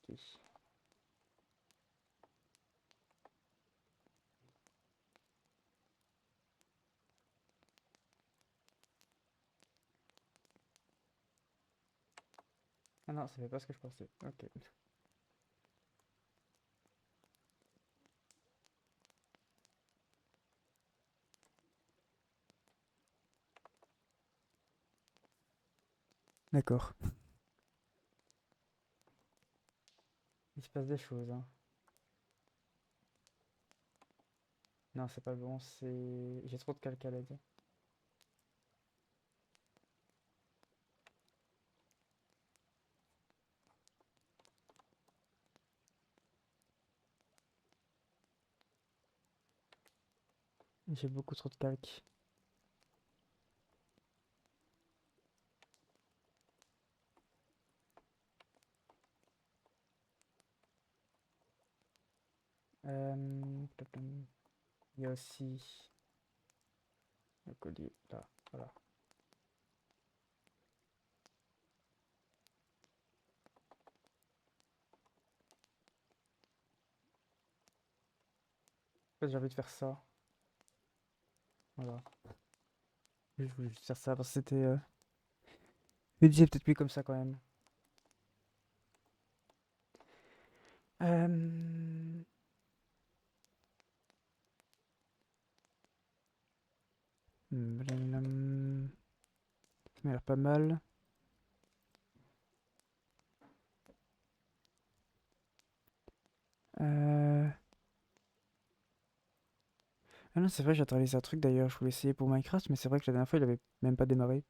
Ok. Ah non, ça fait pas ce que je pensais. Ok. D'accord. Il se passe des choses, hein. Non, c'est pas bon, c'est... J'ai trop de calque à l'aide. J'ai beaucoup trop de calque. Plum, plum. Il y a aussi le collier là, voilà. En fait, j'ai envie de faire ça. Voilà. Je voulais juste faire ça parce que c'était. Je me disais peut-être plus comme ça quand même. Euh... blablabla. Ça m'a l'air pas mal. Euh... Ah non, c'est vrai, j'ai actualisé un truc d'ailleurs. Je voulais essayer pour Minecraft, mais c'est vrai que la dernière fois, il avait même pas démarré.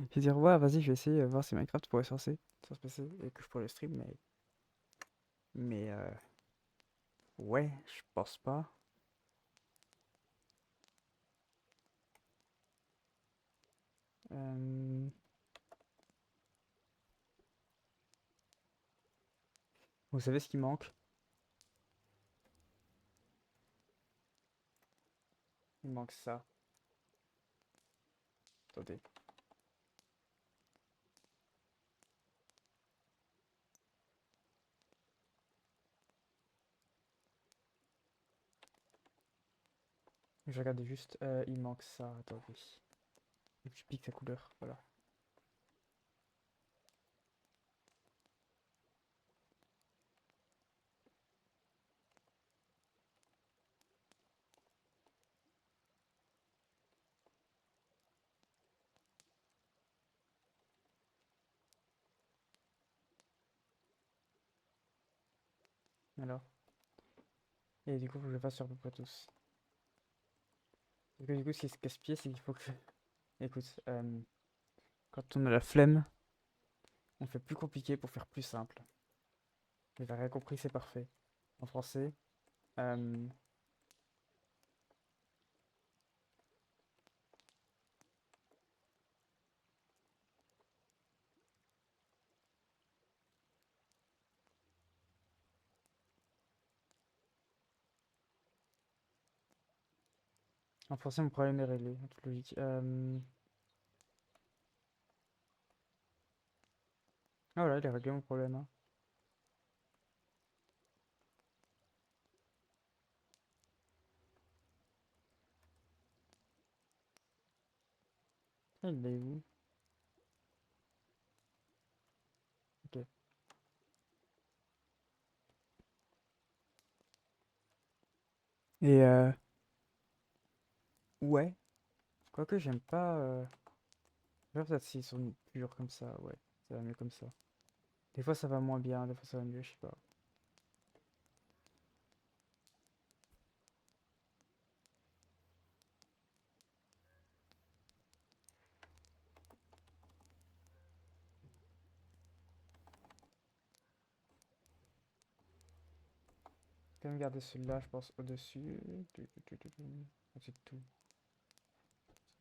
Je vais dire, ouais, vas-y, je vais essayer, voir si Minecraft pourrait se lancer sur ce PC et que je pourrais le stream, mais ouais, je pense pas. Euh, Vous savez ce qui manque? Il manque ça. Attendez. Je regardais juste, il manque ça. Attendez. Et puis je pique sa couleur, voilà. Alors. Et du coup, faut que je fasse sur à peu près tous. Parce que du coup, ce qui se casse-pied, c'est qu'il faut que. Écoute, quand on a la flemme, on fait plus compliqué pour faire plus simple. Vous avez rien compris, c'est parfait. En français. euh, En français, mon problème est réglé, en toute logique. Ah voilà, il est réglé mon problème, hein. Ah, il est où? Ok. Et ouais. Quoique j'aime pas. Peut-être s'ils sont purs comme ça, ouais. Ça va mieux comme ça. Des fois ça va moins bien, des fois ça va mieux, je sais pas. Quand même garder celui-là, je pense, au-dessus. Au-dessus de tout.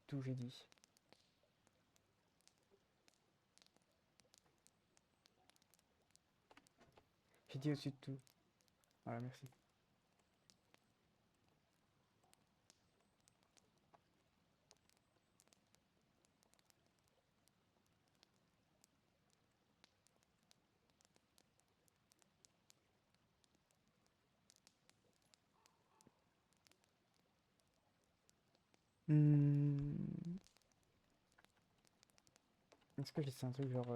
Tout, j'ai dit. J'ai dit au-dessus de tout. Voilà, merci. Hmm, Est-ce que j'ai laissé un truc genre.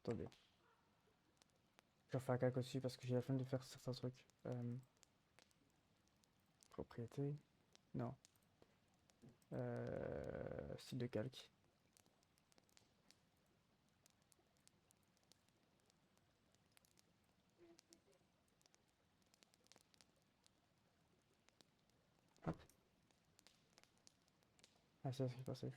Attendez. Je vais faire un cac dessus parce que j'ai la flemme de faire certains trucs. Propriété. Non. Style de calque. Hop. Ah, c'est ça ce qui passait.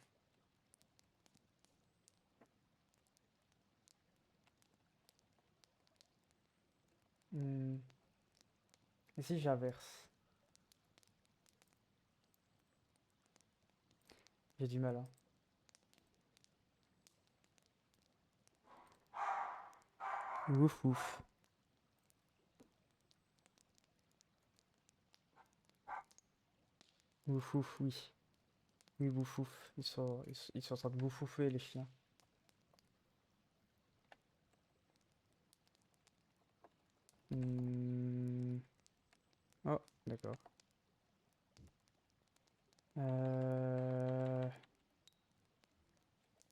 Hmm, Et si j'inverse? J'ai du mal, hein. Ouf, ouf. Wouf wouf, oui. Oui, wouf wouf. Ils sont en train de bouffouffer les chiens. Hmm. Oh, d'accord. Euh...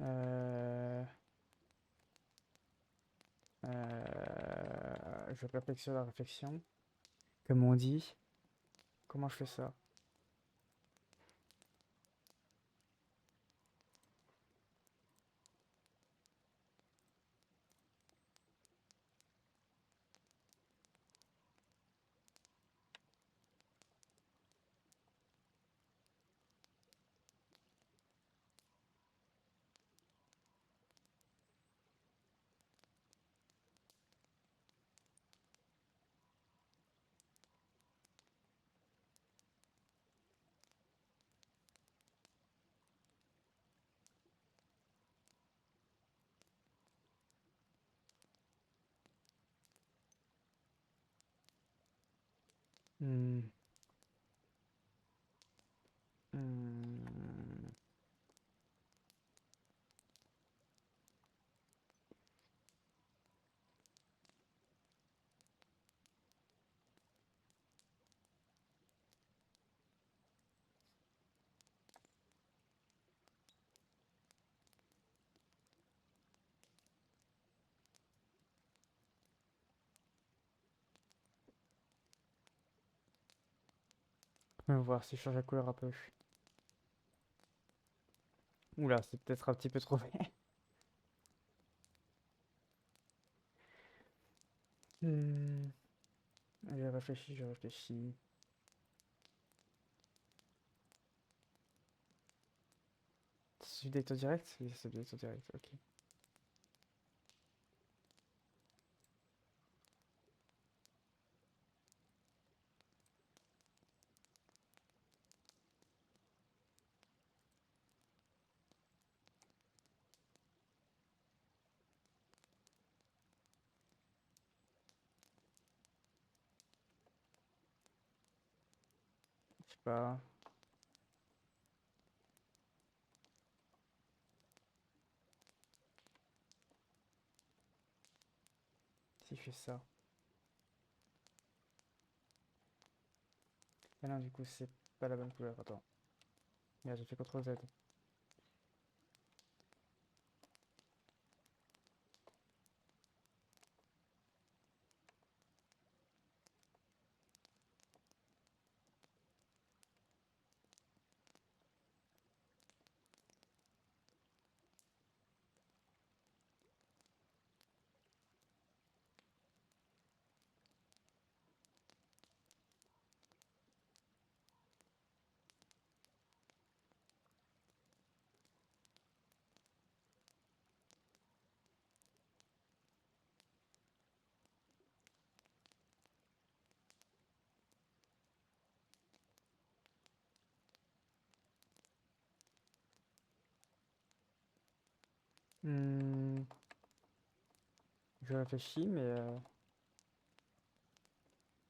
Euh... Je réfléchis sur la réflexion. Comme on dit. Comment je fais ça? Hmm. Hmm. On va voir si je change la couleur un peu. Oula, c'est peut-être un petit peu trop vert. Hmm. Je réfléchis, je réfléchis. C'est celui d'Acteur Direct? Oui, c'est celui d'Acteur Direct, ok. Je sais pas si je fais ça. Ah non, du coup, c'est pas la bonne couleur. Attends. Merde, j'ai fait CTRL Z. Hmm. Je réfléchis, mais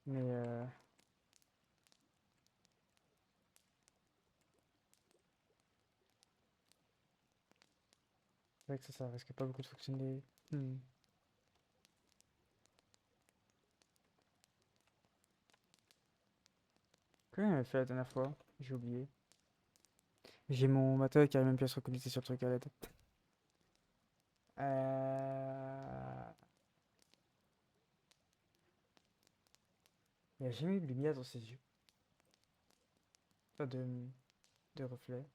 c'est vrai que ça risque pas beaucoup de fonctionner. Hmm. Comment il avait fait la dernière fois? J'ai oublié. J'ai mon matériel qui arrive même plus à se reconnecter sur le truc à l'aide. Euh... Il a jamais eu de lumière dans ses yeux. Pas de reflet.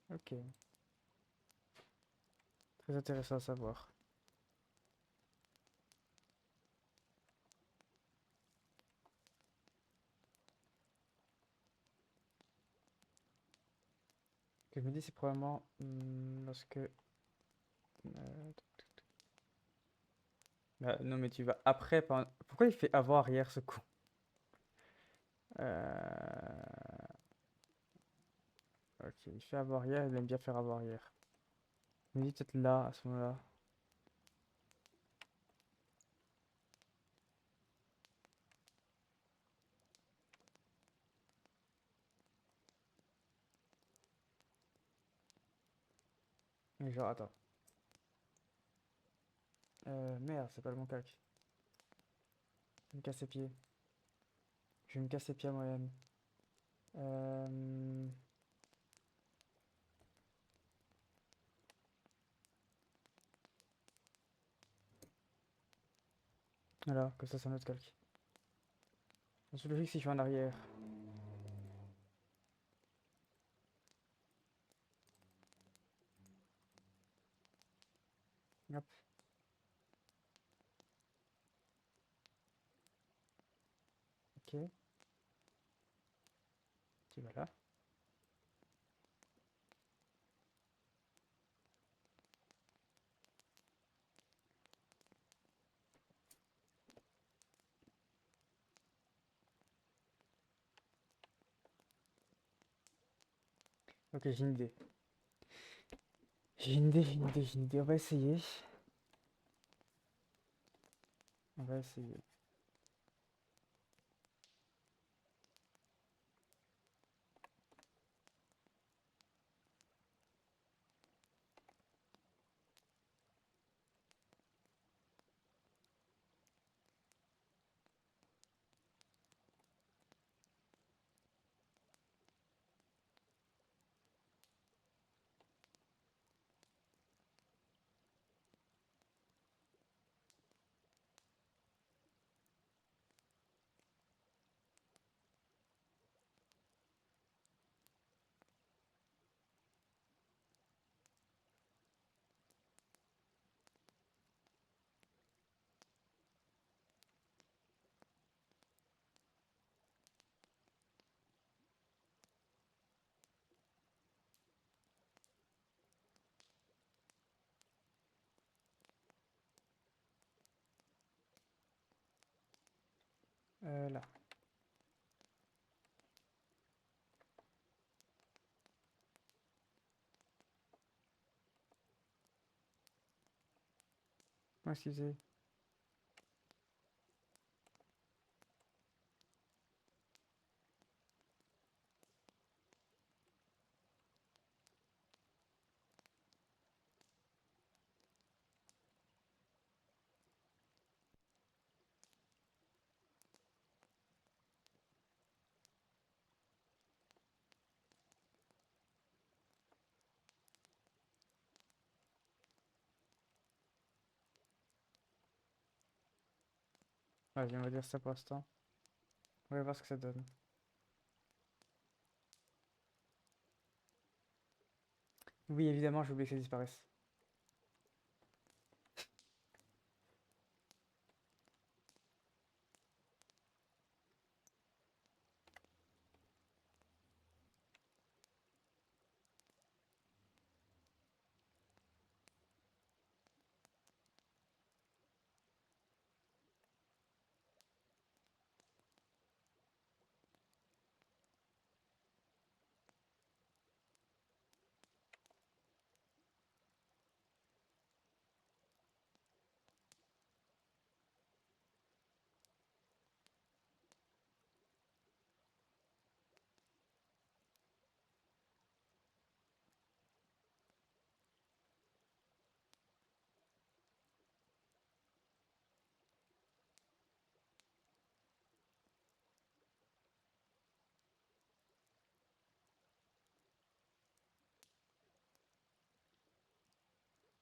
Ok. Très intéressant à savoir. Ce que je me dis, c'est probablement lorsque. Bah, non, mais tu vas après. Pourquoi il fait avant-arrière ce coup? Ok, il fait avant-arrière, il aime bien faire avant-arrière. Je me dis peut-être là, à ce moment-là. Mais genre, attends. Merde, c'est pas le bon calque. Je me casse les pieds. Je me casse les pieds à moi-même. Euh... Voilà, comme ça c'est un autre calque. C'est logique si je suis en arrière. Hop, ok. Tu vas là. Ok, j'ai une idée. J'ai une idée. On va essayer. On va essayer. Là. Excusez. Vas-y, on va dire ça pour l'instant. On va voir ce que ça donne. Oui, évidemment, j'ai oublié que ça disparaisse.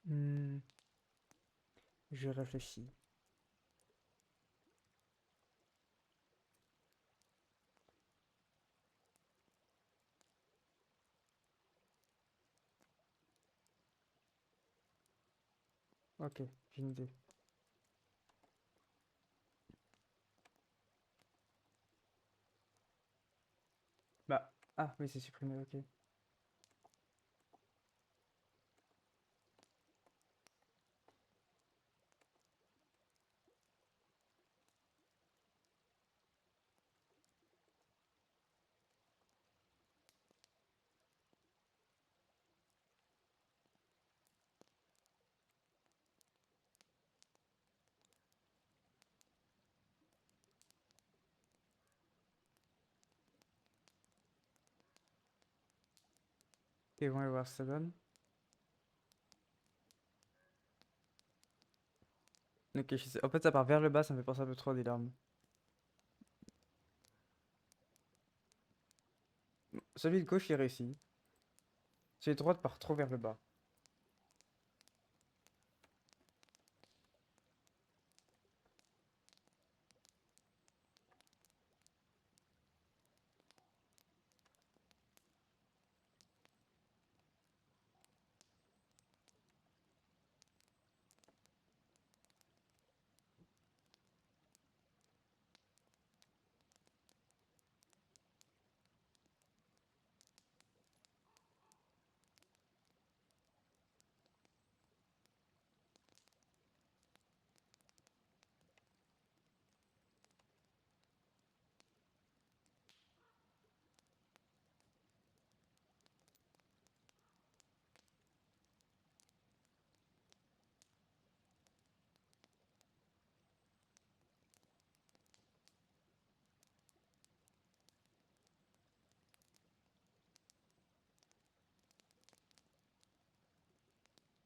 Hmm, je réfléchis. Ok, j'ai une idée. Bah, ah oui, c'est supprimé, ok. Et on va voir ce que ça donne. Ok, je sais. En fait, ça part vers le bas, ça me fait penser un peu trop à des larmes. Celui de gauche, il réussit. Celui de droite part trop vers le bas.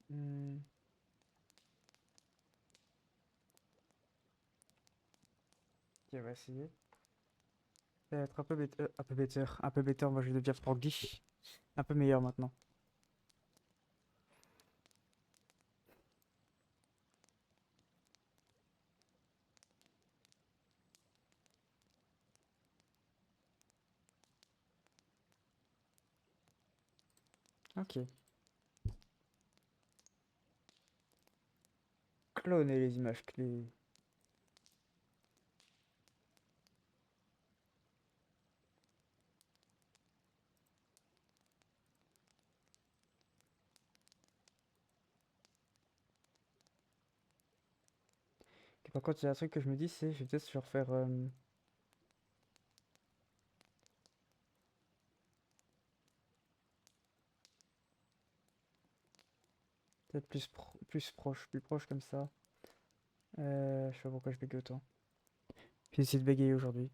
Hmm. Ok, on va essayer. Ça va être un peu better. Un peu better, moi je deviens Froggy. Un peu meilleur maintenant. Ok. Cloner les images clés. Et par contre, il y a un truc que je me dis, c'est je vais peut-être sur faire peut-être plus proche, plus proche comme ça. Je sais pas pourquoi je bégaye autant. J'ai essayé de bégayer aujourd'hui.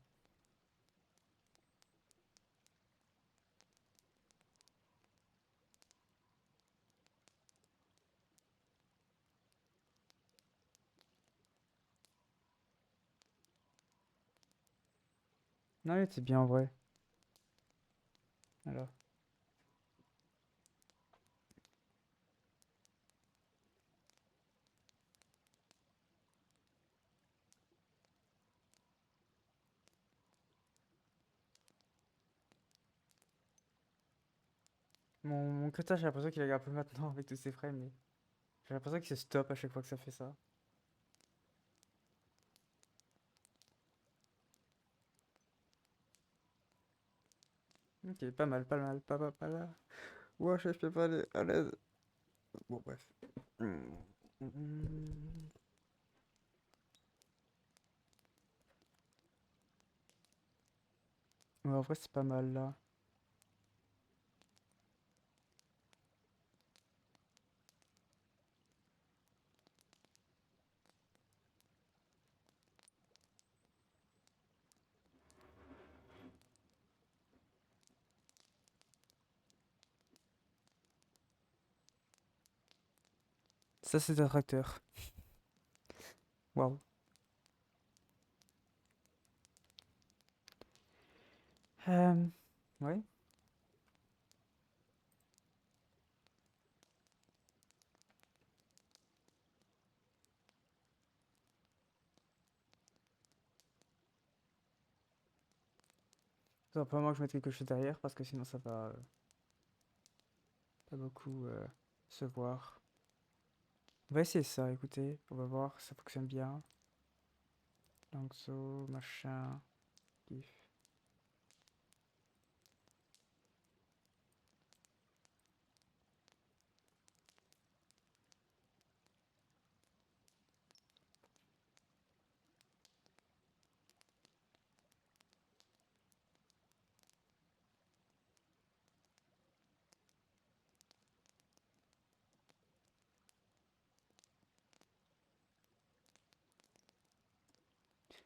Non, mais c'est bien en vrai. Alors, mon crétin, j'ai l'impression qu'il a un peu maintenant avec tous ses frames, mais j'ai l'impression qu'il se stoppe à chaque fois que ça fait ça. Ok, pas mal, pas mal, pas là. Ouah, je peux pas aller à l'aise. Bon, bref. Ouais, en vrai, c'est pas mal là. Ça, c'est un tracteur. Waouh. Euh, ouais. Ça va pas moi que je mette quelque chose derrière parce que sinon ça va pas beaucoup se voir. On va essayer ça, écoutez. On va voir si ça fonctionne bien. Langso, machin, gif.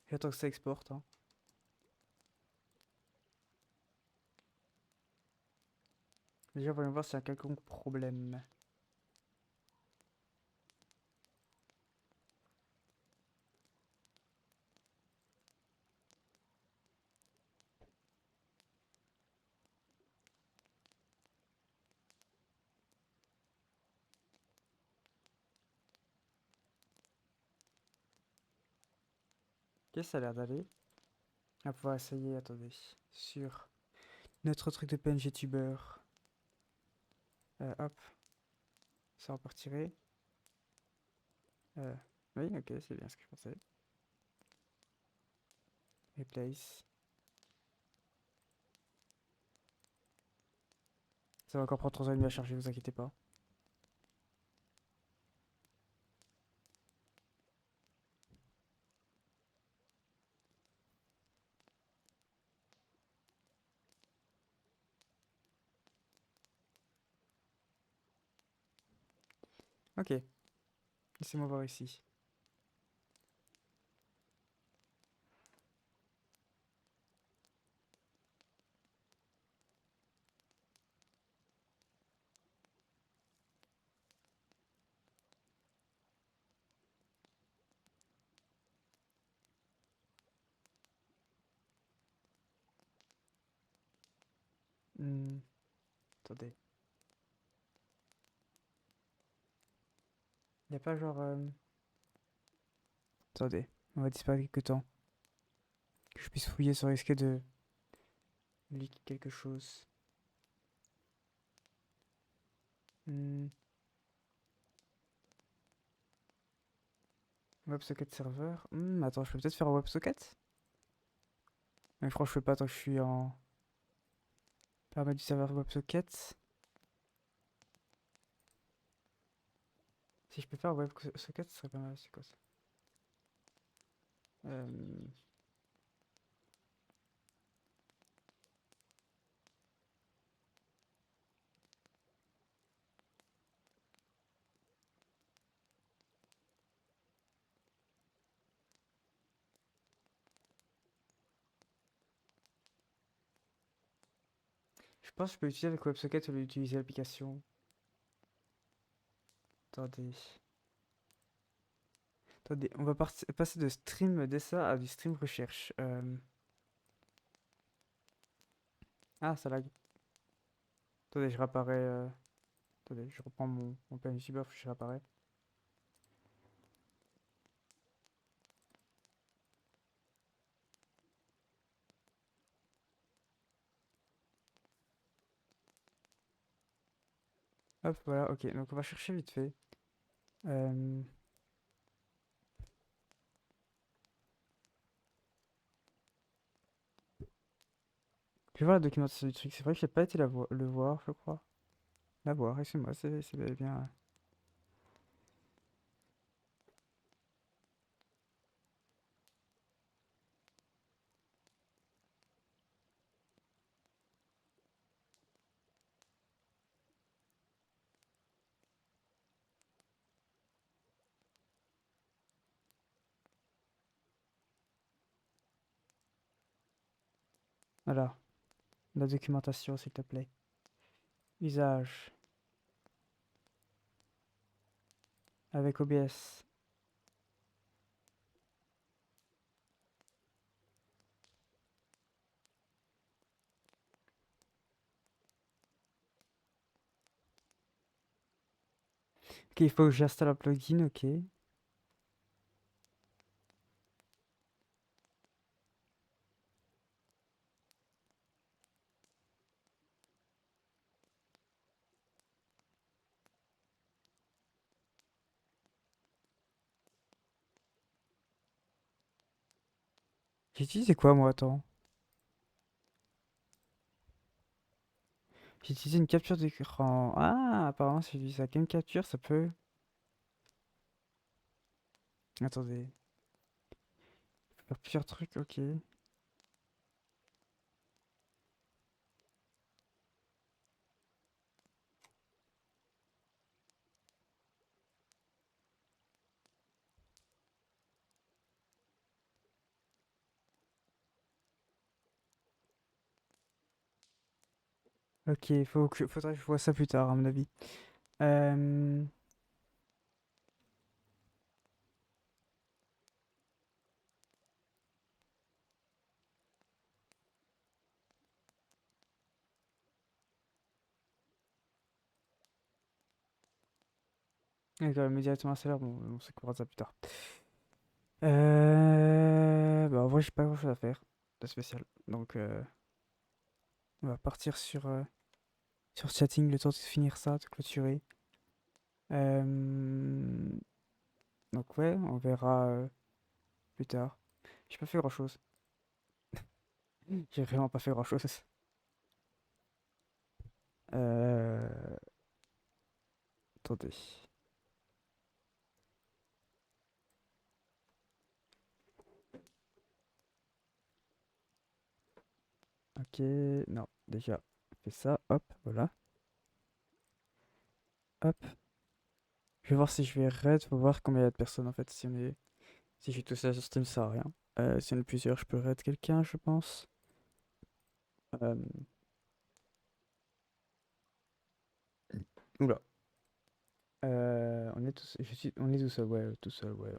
J'attends que ça exporte, hein. Déjà, voyons voir s'il y a quelconque problème. Ok, ça a l'air d'aller. On va pouvoir essayer, attendez, sur notre truc de PNG Tuber. Hop, ça repartirait. Euh, oui, ok, c'est bien ce que je pensais. Replace. Ça va encore prendre 3 secondes à charger, vous inquiétez pas. Ok, laissez-moi voir ici. Hmm, attendez. Y a pas genre. Attendez, on va disparaître quelque temps. Que je puisse fouiller sans risquer de leak quelque chose. Hmm, WebSocket serveur. Attends, je peux peut-être faire un WebSocket? Mais franchement, je peux pas tant que je suis en. Permettre du serveur WebSocket. Si je peux faire un WebSocket, ce serait pas mal. C'est quoi ça? Euh, je pense que je peux utiliser avec WebSocket au lieu d'utiliser l'application. Attendez. Attendez, on va passer de stream dessin à du stream recherche. Ah, ça lag. Attendez, je réapparais. Attendez, je reprends mon plan YouTuber, je réapparais. Hop, voilà, ok. Donc on va chercher vite fait. Euh, Je vais voir la documentation du truc. C'est vrai que j'ai pas été le voir, je crois. La voir, excuse-moi, c'est bel et bien. Voilà, la documentation, s'il te plaît. Usage avec OBS. Ok, il faut que j'installe un plugin, ok. J'ai utilisé quoi, moi, attends? J'ai utilisé une capture d'écran. Ah, apparemment, si j'utilise la game capture, ça peut. Attendez, faut faire plusieurs trucs, ok. Ok, faudrait que je vois ça plus tard, à mon avis. Euh... D'accord, mais directement à salaire, bon, on se courra ça plus tard. bah en vrai, j'ai pas grand-chose à faire de spécial. Donc, on va partir sur chatting le temps de finir ça, de clôturer. Euh, donc, ouais, on verra plus tard. J'ai pas fait grand-chose. J'ai vraiment pas fait grand-chose. Euh, attendez. Ok, non, déjà, on fait ça, hop, voilà, hop. Je vais voir si je vais raid pour voir combien il y a de personnes en fait. Si je suis tout seul sur Steam, ça sert à rien. Si on est plusieurs, je peux raid quelqu'un, je pense. Euh, Oula. On est tous, on est tout seul, ouais, tout seul, ouais.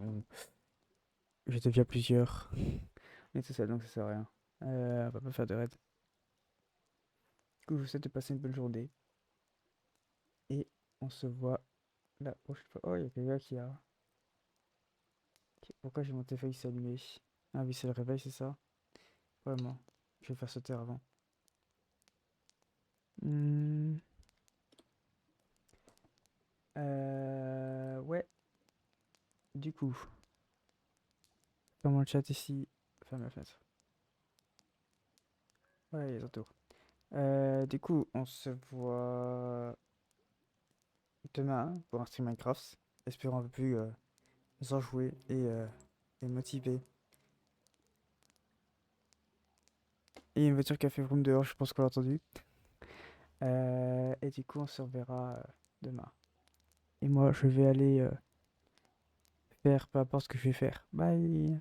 J'étais déjà plusieurs. On est tout seul, donc ça sert à rien. On va pas faire de raid. Du coup, je vous souhaite de passer une bonne journée. Et on se voit la prochaine fois. Oh, il y a quelqu'un qui a. Pourquoi j'ai mon téléphone qui s'est allumé? Ah oui, c'est le réveil, c'est ça? Vraiment. Je vais le faire sauter avant. Hmm, ouais, du coup, ferme le chat ici. Ferme la fenêtre. Ouais, il est retour. Du coup, on se voit demain pour un stream Minecraft. Espérons un peu plus en jouer et motiver. Et une voiture qui a fait vroom dehors, je pense qu'on l'a entendu. Et du coup, on se reverra demain. Et moi, je vais aller faire peu importe ce que je vais faire. Bye!